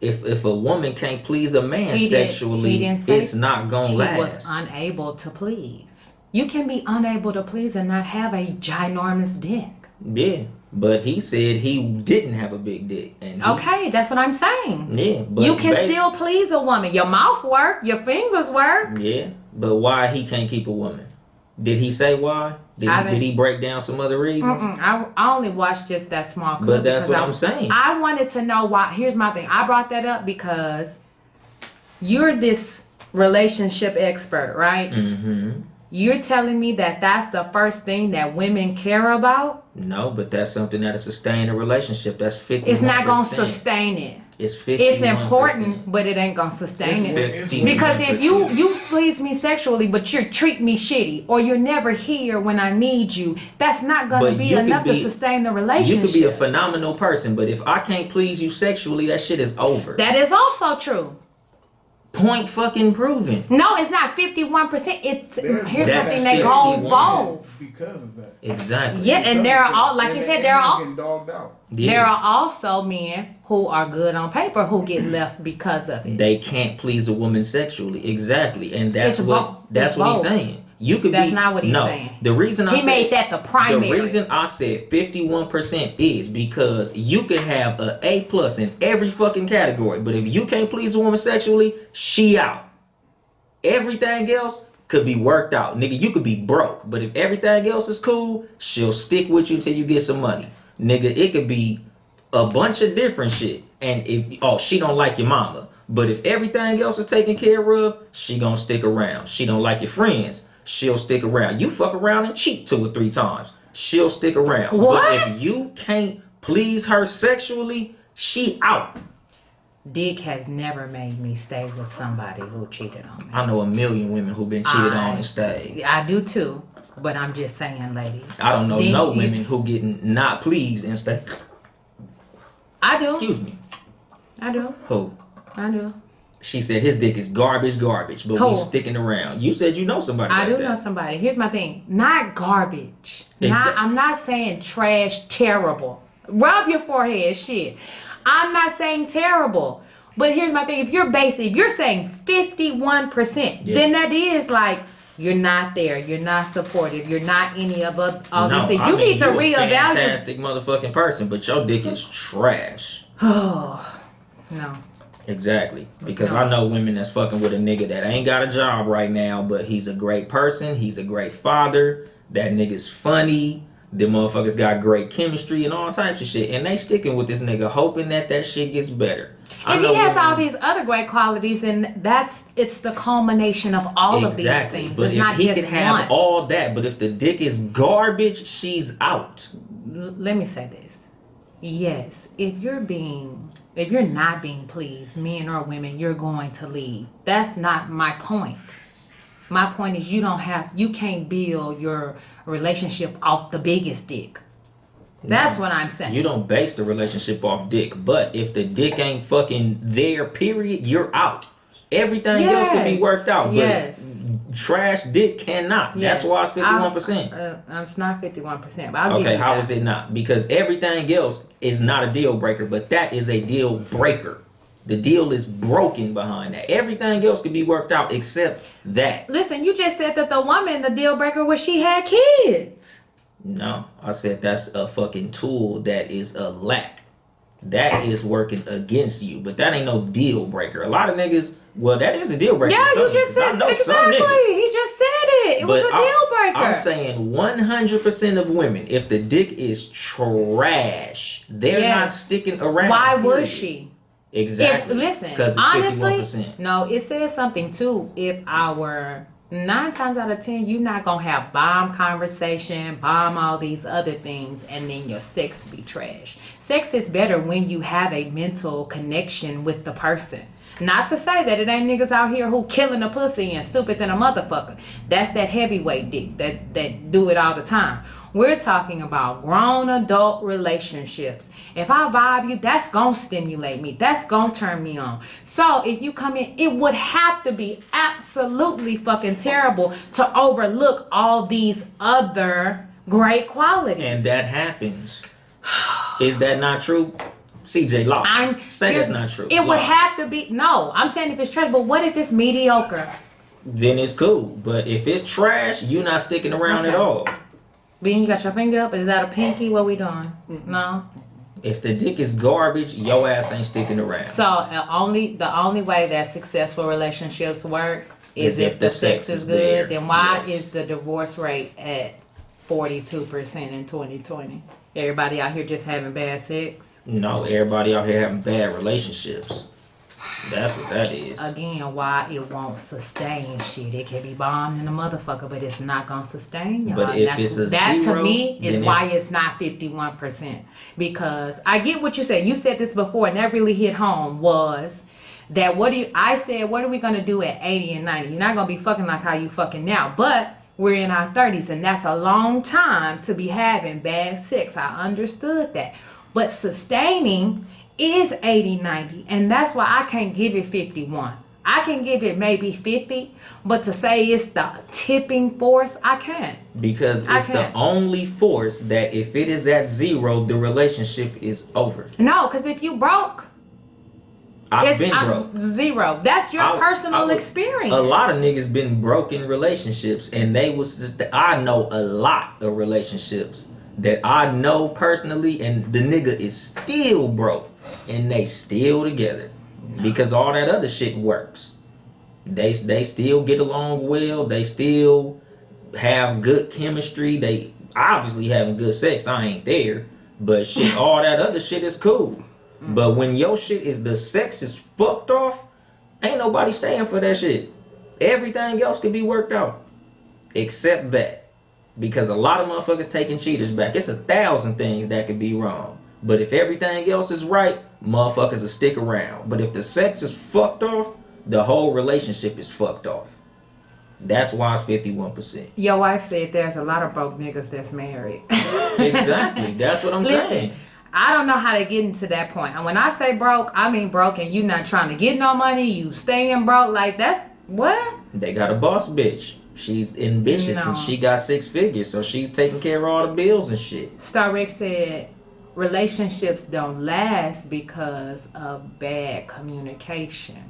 If a woman can't please a man He sexually, didn't say it's not gonna he last. was unable to please. You can be unable to please and not have a ginormous dick. Yeah, but he said he didn't have a big dick. And he, Okay, that's what I'm saying. Yeah, but You can baby- still please a woman. Your mouth work, your fingers work. Yeah, but why he can't keep a woman? Did he say why? Did he break down some other reasons? I only watched just that small clip. But that's because what I'm saying. I wanted to know why. Here's my thing. I brought that up because you're this relationship expert, right? Mm-hmm. You're telling me that that's the first thing that women care about? No, but that's something that'll sustain a relationship. That's 50. It's not going to sustain it. It's 50. It's important, but it ain't going to sustain It's it. Because if you please me sexually, but you treat me shitty, or you're never here when I need you, that's not going to But be you could enough to be- sustain the You relationship. could be a phenomenal person, but if I can't please you sexually, that shit is over. That is also true. Point fucking proven. No, it's not 51%. It's here's my That's thing. They go 51. both. Because of that. Exactly. Yeah, and there are all, like And he they- said, there are and they all. getting dogged out. Yeah. There are also men who are good on paper who get left because of it. They can't please a woman sexually. Exactly. And that's It's what both. that's It's what he's both. saying. You could That's be not what he's no. saying. The reason I He said, made that the primary. The reason I said 51% is because you could have a A+ in every fucking category, but if you can't please a woman sexually, she out. Everything else could be worked out. Nigga, you could be broke, but if everything else is cool, she'll stick with you till you get some money. Nigga, it could be a bunch of different shit. And if she don't like your mama, but if everything else is taken care of, she gonna stick around. She don't like your friends, she'll stick around. You fuck around and cheat 2 or 3 times, she'll stick around. What? But if you can't please her sexually, she out. Dick has never made me stay with somebody who cheated on me. I know a million women who been cheated on and stayed. I do too, but I'm just saying, ladies. I don't know Then no you- women who getting not pleased and stay. I do. Excuse me. I do. Who? I do. She said his dick is garbage, but Who? we sticking around. You said you know somebody I like do that. know somebody. Here's my thing. Not garbage. I'm not saying trash, terrible. Rub your forehead, shit. I'm not saying terrible. But here's my thing. If you're saying 51%, then Yes. that is like you're not there. You're not supportive. You're not any of all these things. I You mean, need to you a reevaluate. fantastic motherfucking person, but your dick is trash. Oh, no. Exactly. Because No. I know women that's fucking with a nigga that ain't got a job right now, but he's a great person. He's a great father. That nigga's funny. The motherfuckers got great chemistry and all types of shit. And they sticking with this nigga, hoping that shit gets better. I If know he has women- all these other great qualities, then it's the culmination of all of these things. But It's if not he just can have one. all that, but if the dick is garbage, she's out. Let me say this. Yes, if you're not being pleased, men or women, you're going to leave. That's not my point. My point is you can't build your relationship off the biggest dick. That's what I'm saying. You don't base the relationship off dick, but if the dick ain't fucking there, period, you're out. Everything else can be worked out, but trash dick cannot. Yes. That's why it's 51%. It's not 51%, but I'll give you Okay, how that. is it not? Because everything else is not a deal breaker, but that is a deal breaker. The deal is broken behind that. Everything else can be worked out except that. Listen, you just said that the woman, the deal breaker was she had kids. No, I said that's a fucking tool that is a lack. That is working against you, but that ain't no deal breaker. A lot of niggas, well, that is a deal breaker. Yeah, you just said exactly. He just said it. It was a deal breaker. I'm saying 100% of women, if the dick is trash, they're not sticking around. Why would she? Exactly. Listen, because honestly, 51%. no, it says something too. If our 9 times out of 10, you're not gonna have bomb conversation, bomb all these other things, and then your sex be trash. Sex is better when you have a mental connection with the person. Not to say that it ain't niggas out here who killing a pussy and stupid than a motherfucker. That's that heavyweight dick that do it all the time. We're talking about grown adult relationships. If I vibe you, that's gonna stimulate me. That's gonna turn me on. So if you come in, it would have to be absolutely fucking terrible to overlook all these other great qualities. And that happens. Is that not true? CJ, Law. Say that's not true. It would have to be. No, I'm saying if it's trash, but what if it's mediocre? Then it's cool. But if it's trash, you're not sticking around at all. Ben, you got your finger up? Is that a pinky? What we doing? No? If the dick is garbage, your ass ain't sticking around. So the only way that successful relationships work is if the sex is good. there. Then why is the divorce rate at 42% in 2020? Everybody out here just having bad sex? No, everybody out here having bad relationships. That's what that is. Again, why it won't sustain shit. It can be bombed in a motherfucker, but it's not gonna sustain y'all. But if it's a that zero, to me is then why it's not 51%. Because I get what you said. You said this before, and that really hit home. Was that I said, what are we gonna do at 80 and 90? You're not gonna be fucking like how you fucking now, but we're in our 30s, and that's a long time to be having bad sex. I understood that, but sustaining is 80, 90, and that's why I can't give it 51. I can give it maybe 50, but to say it's the tipping force, I can't. Because it's the only force that if it is at 0, the relationship is over. No, because if you broke, I've been broke. 0. That's your personal experience. A lot of niggas been broke in relationships, and I know a lot of relationships that I know personally, and the nigga is still broke. And they still together because all that other shit works. They still get along well. They still have good chemistry. They obviously having good sex. I ain't there, but shit, all that other shit is cool. But when your shit is the sex is fucked off, ain't nobody staying for that shit. Everything else can be worked out except that, because a lot of motherfuckers taking cheaters back. It's 1,000 things that could be wrong. But if everything else is right, motherfuckers will stick around. But if the sex is fucked off, the whole relationship is fucked off. That's why it's 51%. Your wife said there's a lot of broke niggas that's married. Exactly. That's what I'm saying. I don't know how to get into that point. And when I say broke, I mean broke and you not trying to get no money, you staying broke. Like, that's what? They got a boss bitch. She's ambitious and she got 6 figures, so she's taking care of all the bills and shit. Star Rick said relationships don't last because of bad communication.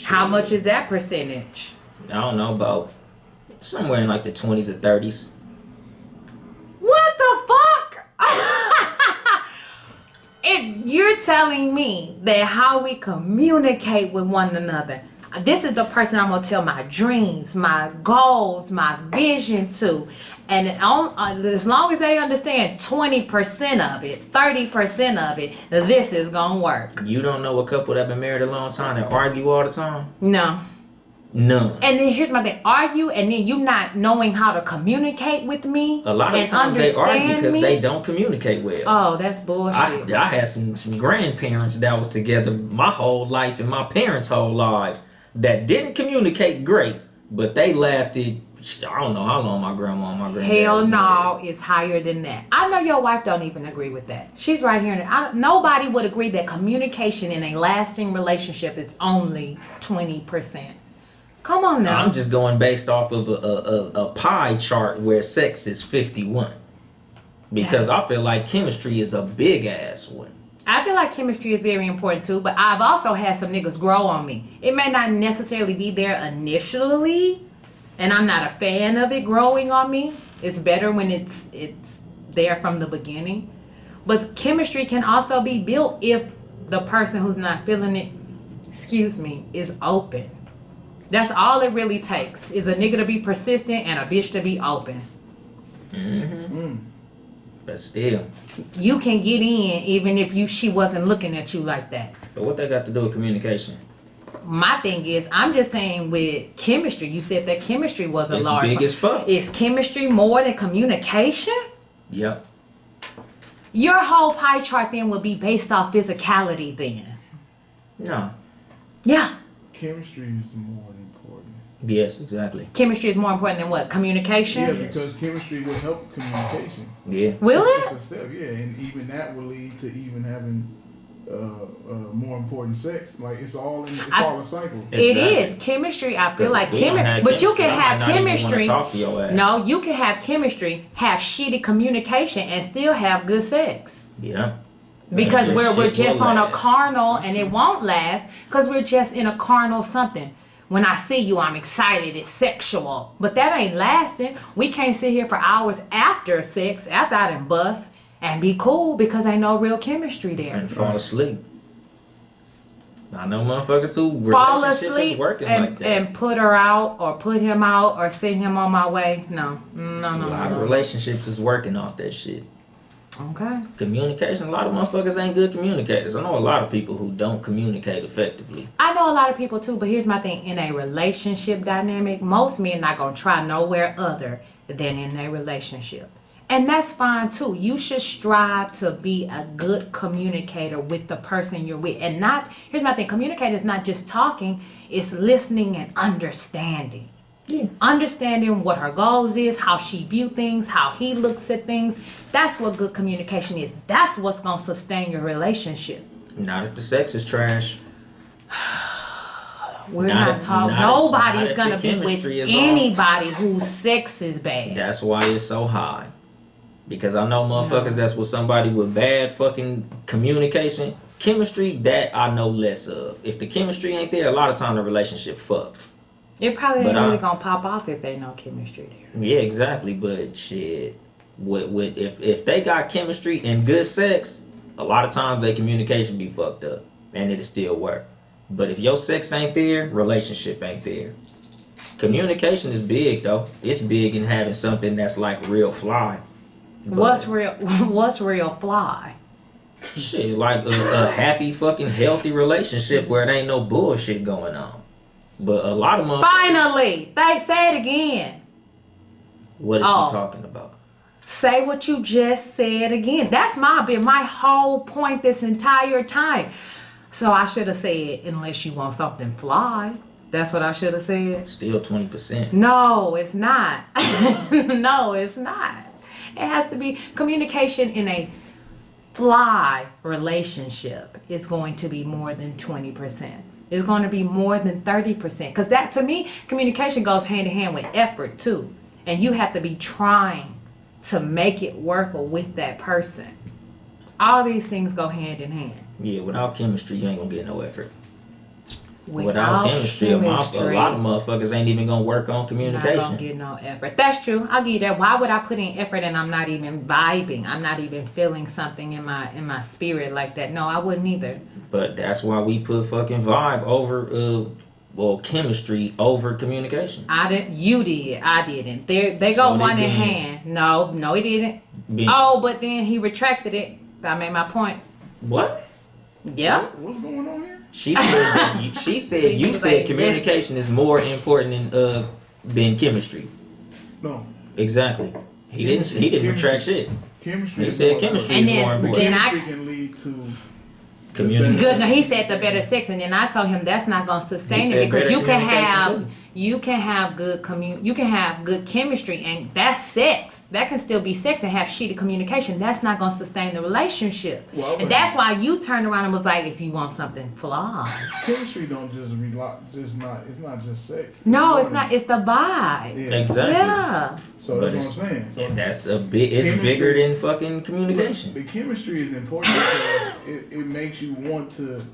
How much is that percentage? I don't know, about somewhere in like the 20s or 30s. What the fuck? If you're telling me that how we communicate with one another, this is the person I'm gonna tell my dreams, my goals, my vision to, and as long as they understand 20% of it, 30% of it, this is gonna work. You don't know a couple that been married a long time that argue all the time? No. None. And then here's my thing: argue, and then you not knowing how to communicate with me. A lot of times they argue because they don't communicate well. Oh, that's bullshit. I had some grandparents that was together my whole life and my parents' whole lives that didn't communicate great, but they lasted I don't know how long my grandma and my granddad Hell was no, married. it's higher than that. I know your wife don't even agree with that. She's right here. Nobody would agree that communication in a lasting relationship is only 20%. Come on now. I'm just going based off of a pie chart where sex is 51. Because I feel like chemistry is a big ass one. I feel like chemistry is very important too, but I've also had some niggas grow on me. It may not necessarily be there initially, and I'm not a fan of it growing on me. It's better when it's there from the beginning. But chemistry can also be built if the person who's not feeling it, is open. That's all it really takes, is a nigga to be persistent and a bitch to be open. But still. You can get in even if she wasn't looking at you like that. But what they got to do with communication? My thing is, I'm just saying with chemistry, you said that chemistry was a It's large big part. as fuck. Is chemistry more than communication? Yep. Your whole pie chart then would be based off physicality then. No. Yeah. Chemistry is more important. Yes, exactly. Chemistry is more important than what? Communication? Yeah, because chemistry will help communication. Yeah. Will It's it? a step, yeah, and even that will lead to even having more important sex. Like it's all a cycle. It Exactly. is. Chemistry, I feel like We don't chemistry. have But you can I might have not even wanna chemistry. talk to your ass. No, you can have chemistry, have shitty communication, and still have good sex. Yeah. Because That we're shit just will on a last. carnal, and it won't last because we're just in a carnal something. When I see you, I'm excited. It's sexual. But that ain't lasting. We can't sit here for hours after sex, after I done bust, and be cool because ain't no real chemistry there. And fall asleep. I know motherfuckers who Fall relationship is asleep working and, like that. and put her out or put him out or send him on my way. No. A lot of relationships is working off that shit. Okay. Communication, a lot of motherfuckers ain't good communicators. I know a lot of people who don't communicate effectively. I know a lot of people too, but here's my thing. In a relationship dynamic, most men not going to try nowhere other than in a relationship. And that's fine too. You should strive to be a good communicator with the person you're with. And not, here's my thing, communicator is not just talking, it's listening and understanding. Yeah. Understanding what her goals is, how she view things, how he looks at things. That's what good communication is. That's what's going to sustain your relationship. Not if the sex is trash. We're Not not if- talking. not Nobody's if going to the be with chemistry is off. anybody whose sex is bad. That's why it's so high. Because I know motherfuckers that's with somebody with bad fucking communication. Chemistry, that I know less of. If the chemistry ain't there, a lot of time the relationship fucked. It probably But ain't really I- going to pop off if ain't no chemistry there. Yeah, exactly. But shit, if they got chemistry and good sex, a lot of times their communication be fucked up, and it'll still work. But if your sex ain't there, relationship ain't there. Communication is big though. It's big in having something that's like real fly. But What's real fly? shit, like a happy fucking healthy relationship where it ain't no bullshit going on. But a lot of motherfuckers. Finally, they say it again. What is Oh. he talking about? Say what you just said again. That's been my whole point this entire time. So I should have said, unless you want something fly. That's what I should have said. Still 20%. No, it's not. No, it's not. It has to be communication in a fly relationship is going to be more than 20%. It's going to be more than 30%. Because that, to me, communication goes hand in hand with effort too. And you have to be trying to make it work with that person. All these things go hand in hand. Yeah, without chemistry, you ain't gonna get no effort. Without chemistry, a lot of motherfuckers ain't even gonna work on communication. Not gonna get no effort. That's true. I'll give you that. Why would I put in effort and I'm not even vibing? I'm not even feeling something in my spirit like that. No, I wouldn't either. But that's why we put fucking vibe over chemistry over communication. I didn't. You did. I didn't. They So go they one in did. hand. No, he didn't. But then he retracted it. I made my point. What? Yeah. What's going on here? She said you said communication is more important than chemistry. No. Exactly. He didn't retract shit. Chemistry. He said chemistry And is then- more important. then Chemistry can lead to Communication. Good. Now he said the better sex, and then I told him that's not gonna sustain He it said because better you can communication, have too. you can have good you can have good chemistry, and that's sex. That can still be sex and have shitty communication. That's not gonna sustain the relationship. Well, and that's why you turned around and was like, if you want something flawed. Chemistry don't just it's not just sex. No, it's not. It's the vibe. Yeah. Exactly. Yeah. So But that's what I'm saying. So And that's a bit. It's Chemistry- bigger than fucking communication. the chemistry is important because it makes you want to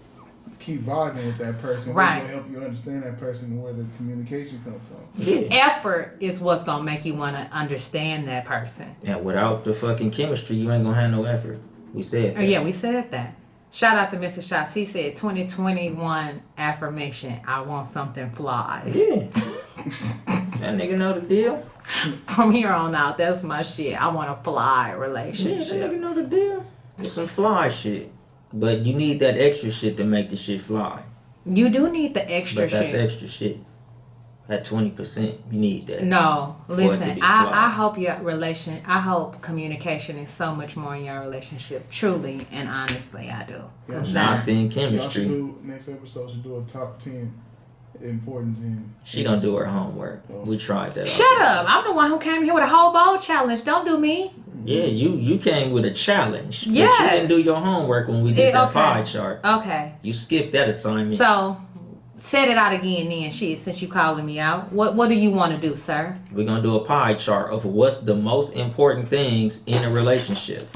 keep vibing with that person. Right. It's gonna help you understand that person and where the communication comes from. Yeah. Effort is what's gonna make you want to understand that person. And without the fucking chemistry, you ain't gonna have no effort. We said. Oh That. yeah, we said that. Shout out to Mr. Shots. He said 2021 affirmation. I want something fly. Yeah. That nigga know the deal. From here on out, that's my shit. I want a fly Yeah, that relationship. nigga know the deal. It's some fly shit. But you need that extra shit to make the shit fly. You do need the extra But that's shit. extra shit. At 20%, you need that. No, For it to listen. be fly. I hope I hope communication is so much more in your relationship. Truly and honestly, I do. Cause Yeah. Not in Y'all should chemistry. do next episode. Should do a top 10 importance in. She don't do her homework. We tried that. Shut up! I'm the one who came here with a whole bowl challenge. Don't do me. Yeah, you came with a challenge. Yes. But you didn't do your homework when we did that Okay. pie chart. Okay. You skipped that assignment. So, set it out again then, shit, since you calling me out. What do you want to do, sir? We're gonna do a pie chart of what's the most important things in a relationship.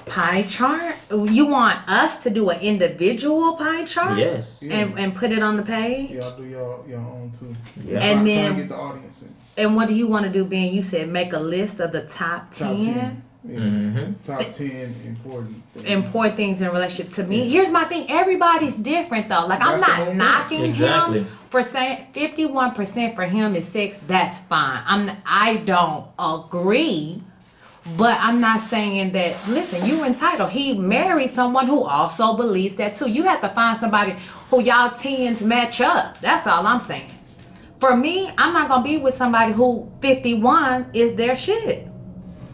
Pie chart? You want us to do an individual pie chart? Yes. Yeah. And put it on the page? Y'all do y'all own too. Yeah. And Try then- to get the audience in. And what do you want to do, Ben? You said make a list of the top 10, Top 10. Yeah. Mm-hmm. Top 10 important things. important things in relationship to me. Here's my thing. Everybody's different though. Like, I'm That's the whole not thing. knocking Exactly. him for saying 51% for him is sex. That's fine. I don't agree. But I'm not saying that, listen, you're entitled. He married someone who also believes that too. You have to find somebody who y'all tens match up. That's all I'm saying. For me, I'm not going to be with somebody who 51 is their shit.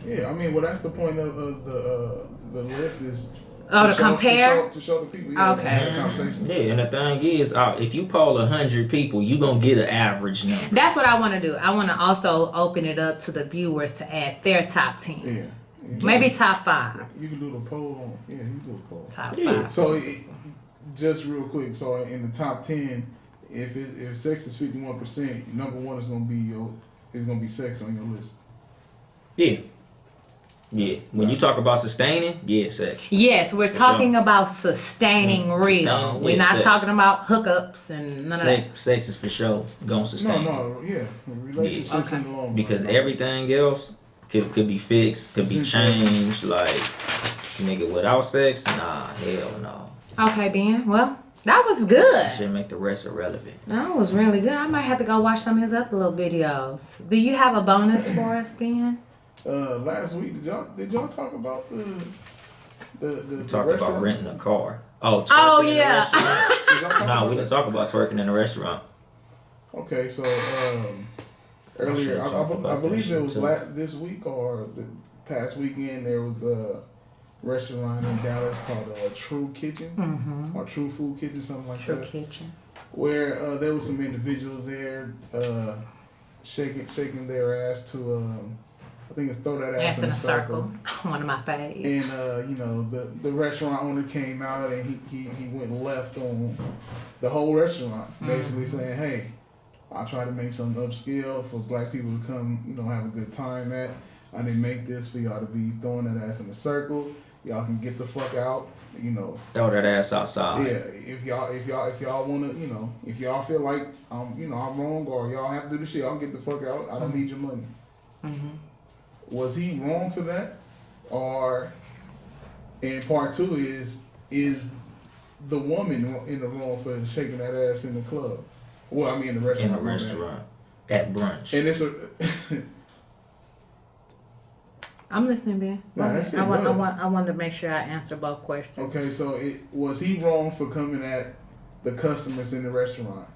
Yeah, I mean, well, that's the point of the list is. Oh, to compare? To show the people. Yeah, Okay. have a conversation. Yeah, and the thing is, if you poll 100 people, you gonna get an average number. That's what I want to do. I want to also open it up to the viewers to add their top 10. Yeah. Maybe top 5. You can do the poll on. Yeah, you can do a poll. Top Yeah. 5. So, just real quick, so in the top 10, if sex is 51%, number one is gonna be sex on your list. Yeah. Yeah. When you talk about sustaining, yeah, sex. Yes, we're talking about sustaining real. Sustaining, We're yeah, not sex. talking about hookups and none of that. Sex is for sure gonna sustain. No, yeah, relationships Okay. in the long run. Because everything else could be fixed, could be changed. Like, nigga, without sex, nah, hell no. Okay, Ben. Well, that was good. Should make the rest irrelevant. That was really good. I might have to go watch some of his other little videos. Do you have a bonus for us, Ben? Last week, did y'all talk about the We talked about restaurant? renting a car. Oh, twerking Oh, in the yeah. restaurant? Did y'all talk No, about we that? didn't talk about twerking in the restaurant. Okay, so earlier, should talk I about believe that it was shit, too. this week or the past weekend. There was a restaurant in Dallas called True Kitchen or True Food Kitchen, something like True that. Kitchen. Where there was some individuals there shaking their ass to I think it's throw that ass Ass in a circle. One of my faves. And the restaurant owner came out and he went left on the whole restaurant, basically saying, "Hey, I try to make something upscale for black people to come, have a good time at. I didn't make this for y'all to be throwing that ass in a circle. Y'all can get the fuck out, Throw that ass outside. Yeah, if y'all wanna, if y'all feel like I'm wrong or y'all have to do this shit, I'll get the fuck out. I don't need your money." Was he wrong for that? Or, and part two is the woman in the wrong for shaking that ass in the club? Well, I mean in the restaurant. In a restaurant. At brunch. And it's a. I'm listening, Ben. Nah, that's it, I go ahead. want to make sure I answer both questions. Okay, so was he wrong for coming at the customers in the restaurant?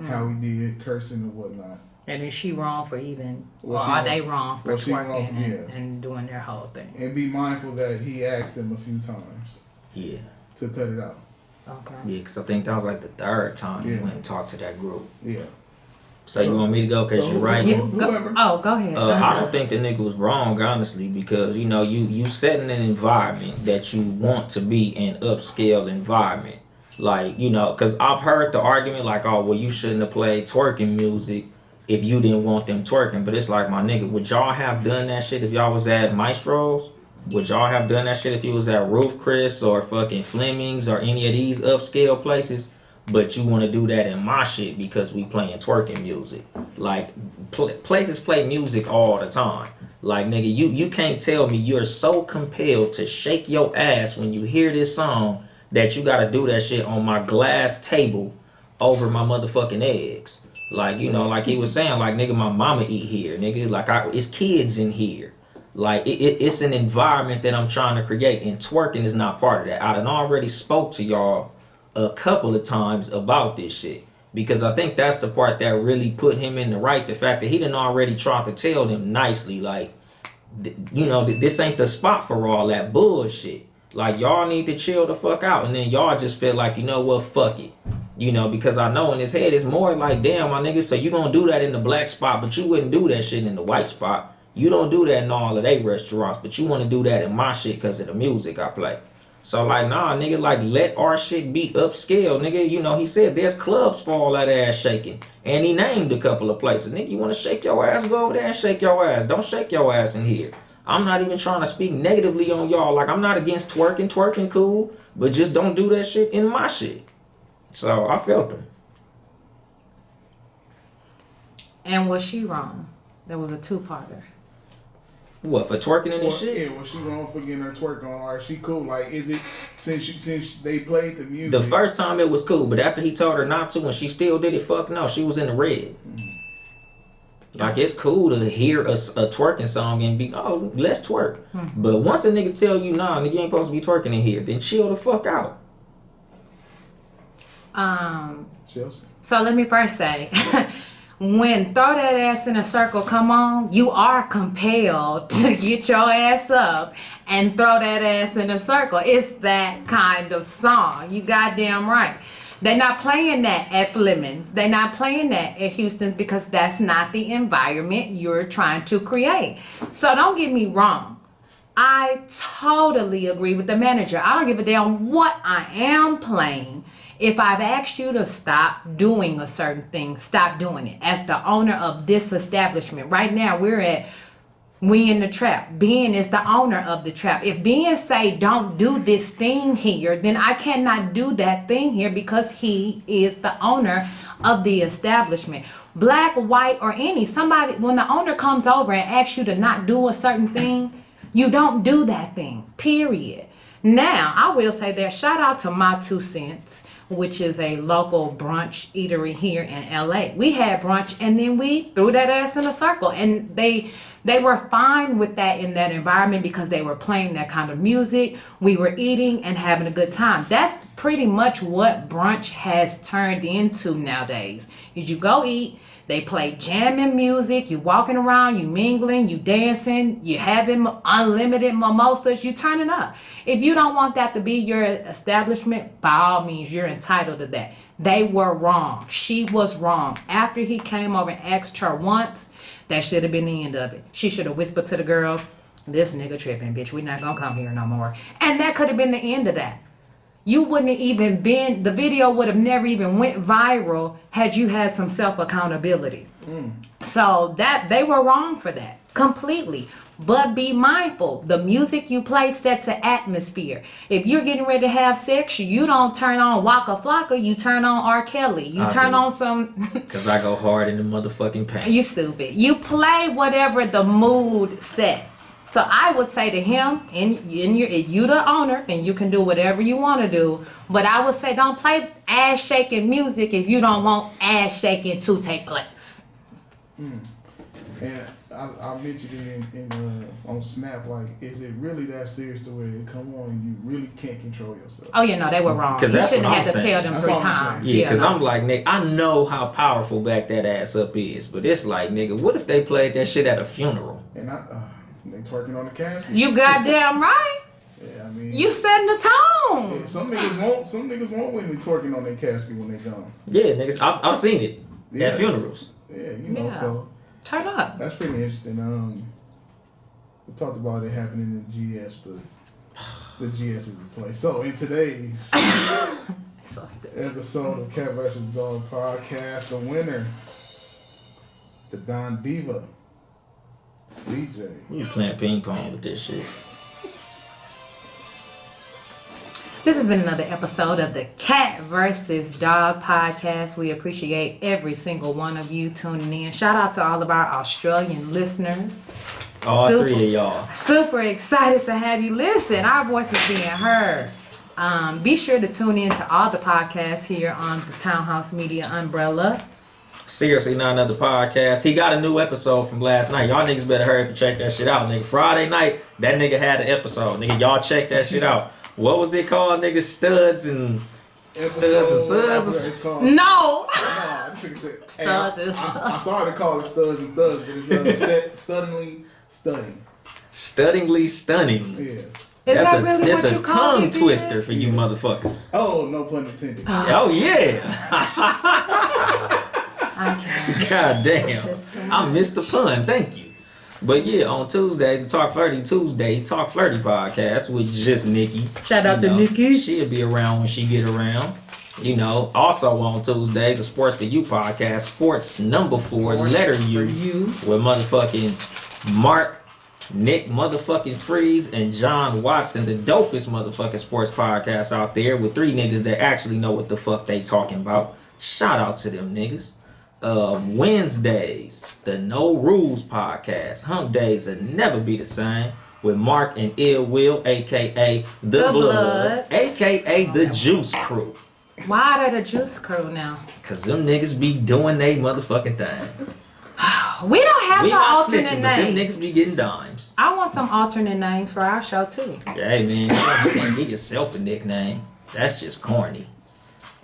How he did, cursing and whatnot. And is she wrong for even, or Was she are wrong- they wrong for was she twerking wrong? Yeah. and doing their whole thing? And be mindful that he asked them a few times Yeah. to cut it out. Okay. Yeah, because I think that was like the third time he Yeah. went and talked to that group. Yeah. So you want me to go because So you're right? Yeah, whoever. go ahead. I don't think the nigga was wrong, honestly, because you setting an environment that you want to be an upscale environment, like because I've heard the argument like, oh well, you shouldn't have played twerking music if you didn't want them twerking, but it's like my nigga, would y'all have done that shit if y'all was at Maestro's? Would y'all have done that shit if you was at Roof Chris or fucking Fleming's or any of these upscale places? But you want to do that in my shit because we playing twerking music. Like places play music all the time. Like nigga, you can't tell me you're so compelled to shake your ass when you hear this song that you gotta do that shit on my glass table over my motherfucking eggs. Like like he was saying, like nigga, my mama eat here, nigga. Like it's kids in here. Like it's an environment that I'm trying to create, and twerking is not part of that. I done already spoke to y'all a couple of times about this shit because I think that's the part that really put him in the right. The fact that he done already tried to tell them nicely, like, this ain't the spot for all that bullshit. Like y'all need to chill the fuck out, and then y'all just feel like what, fuck it. Because I know in his head it's more like, damn, my nigga, so you gonna do that in the black spot, but you wouldn't do that shit in the white spot. You don't do that in all of they restaurants, but you want to do that in my shit because of the music I play. So like, nah, nigga, like let our shit be upscale, nigga. He said there's clubs for all that ass shaking, and he named a couple of places. Nigga, you want to shake your ass, go over there and shake your ass. Don't shake your ass in here. I'm not even trying to speak negatively on y'all. Like I'm not against twerking. Twerking cool, but just don't do that shit in my shit. So I felt him. And was she wrong? There was a two-parter. What, for twerking in this shit? Yeah, was she wrong for getting her twerk on? Or is she cool? Like, is it since they played the music? The first time it was cool, but after he told her not to and she still did it, fuck no, she was in the red. Like it's cool to hear a twerking song and be, oh, let's twerk. But once a nigga tell you, nah, nigga, you ain't supposed to be twerking in here, then chill the fuck out. Chelsea. So let me first say, when Throw That Ass in a Circle come on, you are compelled to get your ass up and throw that ass in a circle. It's that kind of song. You goddamn right. They're not playing that at Fleming's. They're not playing that at Houston's because that's not the environment you're trying to create. So don't get me wrong. I totally agree with the manager. I don't give a damn what I am playing. If I've asked you to stop doing a certain thing, stop doing it. As the owner of this establishment, right now we in the trap. Ben is the owner of the trap. If Ben say don't do this thing here, then I cannot do that thing here because he is the owner of the establishment. Black, white, or somebody, when the owner comes over and asks you to not do a certain thing, you don't do that thing, period. Now, I will say that shout out to My 2 Cents, which is a local brunch eatery here in LA. We had brunch and then we threw that ass in a circle, and they were fine with that in that environment because they were playing that kind of music. We were eating and having a good time. That's pretty much what brunch has turned into nowadays. Is you go eat, they play jamming music, you walking around, you mingling, you dancing, you having unlimited mimosas, you turning up. If you don't want that to be your establishment, by all means, you're entitled to that. They were wrong. She was wrong. After he came over and asked her once, that should have been the end of it. She should have whispered to the girl, this nigga tripping, bitch. We not gonna come here no more. And that could have been the end of that. You wouldn't have even been, the video would have never even went viral had you had some self-accountability. So that they were wrong for that, completely. But be mindful, the music you play sets an atmosphere. If you're getting ready to have sex, you don't turn on Waka Flocka, you turn on R. Kelly. You turn on some... Because I go hard in the motherfucking paint. You stupid. You play whatever the mood sets. So I would say to him, you the owner, and you can do whatever you want to do. But I would say don't play ass shaking music if you don't want ass shaking to take place. And I mentioned it on Snap, like, is it really that serious to where it come on and you really can't control yourself? Oh yeah, no, they were wrong. You shouldn't have had to tell them That's 3 all I'm times. saying. Yeah, because no. I'm like, nigga, I know how powerful back that ass up is. But it's like, nigga, what if they played that shit at a funeral? And they twerking on the casket. You goddamn right. Yeah, I mean, You setting the tone. yeah, some niggas want women twerking on their casket when they gone. Yeah, niggas, I've seen it at funerals. Yeah, so turn up. that's pretty interesting. We talked about it happening in GS, but the GS is a play. So in today's episode of Cat vs. Dog podcast, the winner, the Don Diva, CJ. You playing ping pong with this shit. This has been another episode of the Cat vs. Dog podcast. We appreciate every single one of you tuning in. Shout out to all of our Australian listeners. All three of y'all. Super excited to have you. Listen, our voice is being heard. Be sure to tune in to all the podcasts here on the Townhouse Media umbrella. Seriously, not another podcast. He got a new episode from last night. Y'all niggas better hurry up and check that shit out, nigga. Friday night, that nigga had an episode. Nigga, y'all check that shit out. What was it called, nigga? Studs and Suds? No! Studs and I started to call it Studs and Thugs, but it's stunningly stunning. Stunningly stunning. Yeah. That's a tongue twister for you motherfuckers. Oh, no pun intended. Oh, yeah. I can't. God damn. I missed the pun. Thank you. But yeah, on Tuesdays, the Talk Flirty Tuesday, Talk Flirty podcast with just Nikki. Shout out to Nikki. She'll be around when she get around. You know, also on Tuesdays, a Sports for You podcast, Sports number 4, letter U, with motherfucking Mark, Nick motherfucking Freeze, and John Watson, the dopest motherfucking sports podcast out there with 3 niggas that actually know what the fuck they talking about. Shout out to them niggas. Wednesdays, the No Rules podcast. Hump days will never be the same with Mark and Ill Will, aka the Bloods, aka the Juice Crew. Why are they the Juice Crew now? Cause them niggas be doing they motherfucking thing. We don't have no alternate snitching, name. but them niggas be getting dimes. I want some alternate names for our show too. Hey man, you can't give yourself a nickname. That's just corny.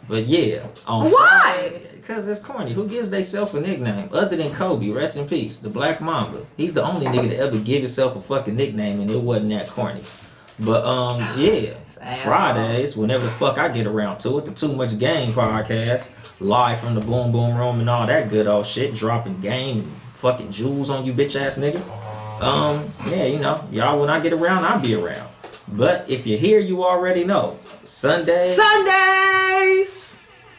But yeah, on Friday, because it's corny. Who gives theyself a nickname other than Kobe? Rest in peace, the Black Mamba. He's the only nigga to ever give himself a fucking nickname, and it wasn't that corny. But yeah, Fridays, whenever the fuck I get around to it, the Too Much Game podcast, live from the Boom Boom Room and all that good old shit, dropping game and fucking jewels on you bitch ass nigga. Yeah, you know, y'all when I get around, I'll be around. But if you're here, you already know. Sundays.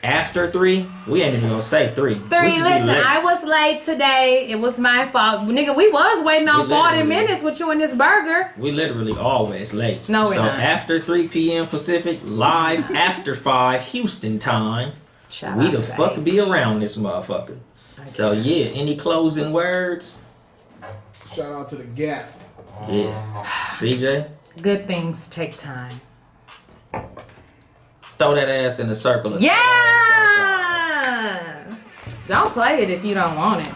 After 3, we ain't even gonna say 3. 3, listen, I was late today. It was my fault. Nigga, we was waiting on 40 minutes with you and this burger. We literally always late. No, we're not. So after 3 p.m. Pacific, live after 5 Houston time, we the fuck be around this motherfucker. So yeah, any closing words? Shout out to the Gap. Yeah. CJ? Good things take time. Throw that ass in a circle. Yeah! Don't play it if you don't want it.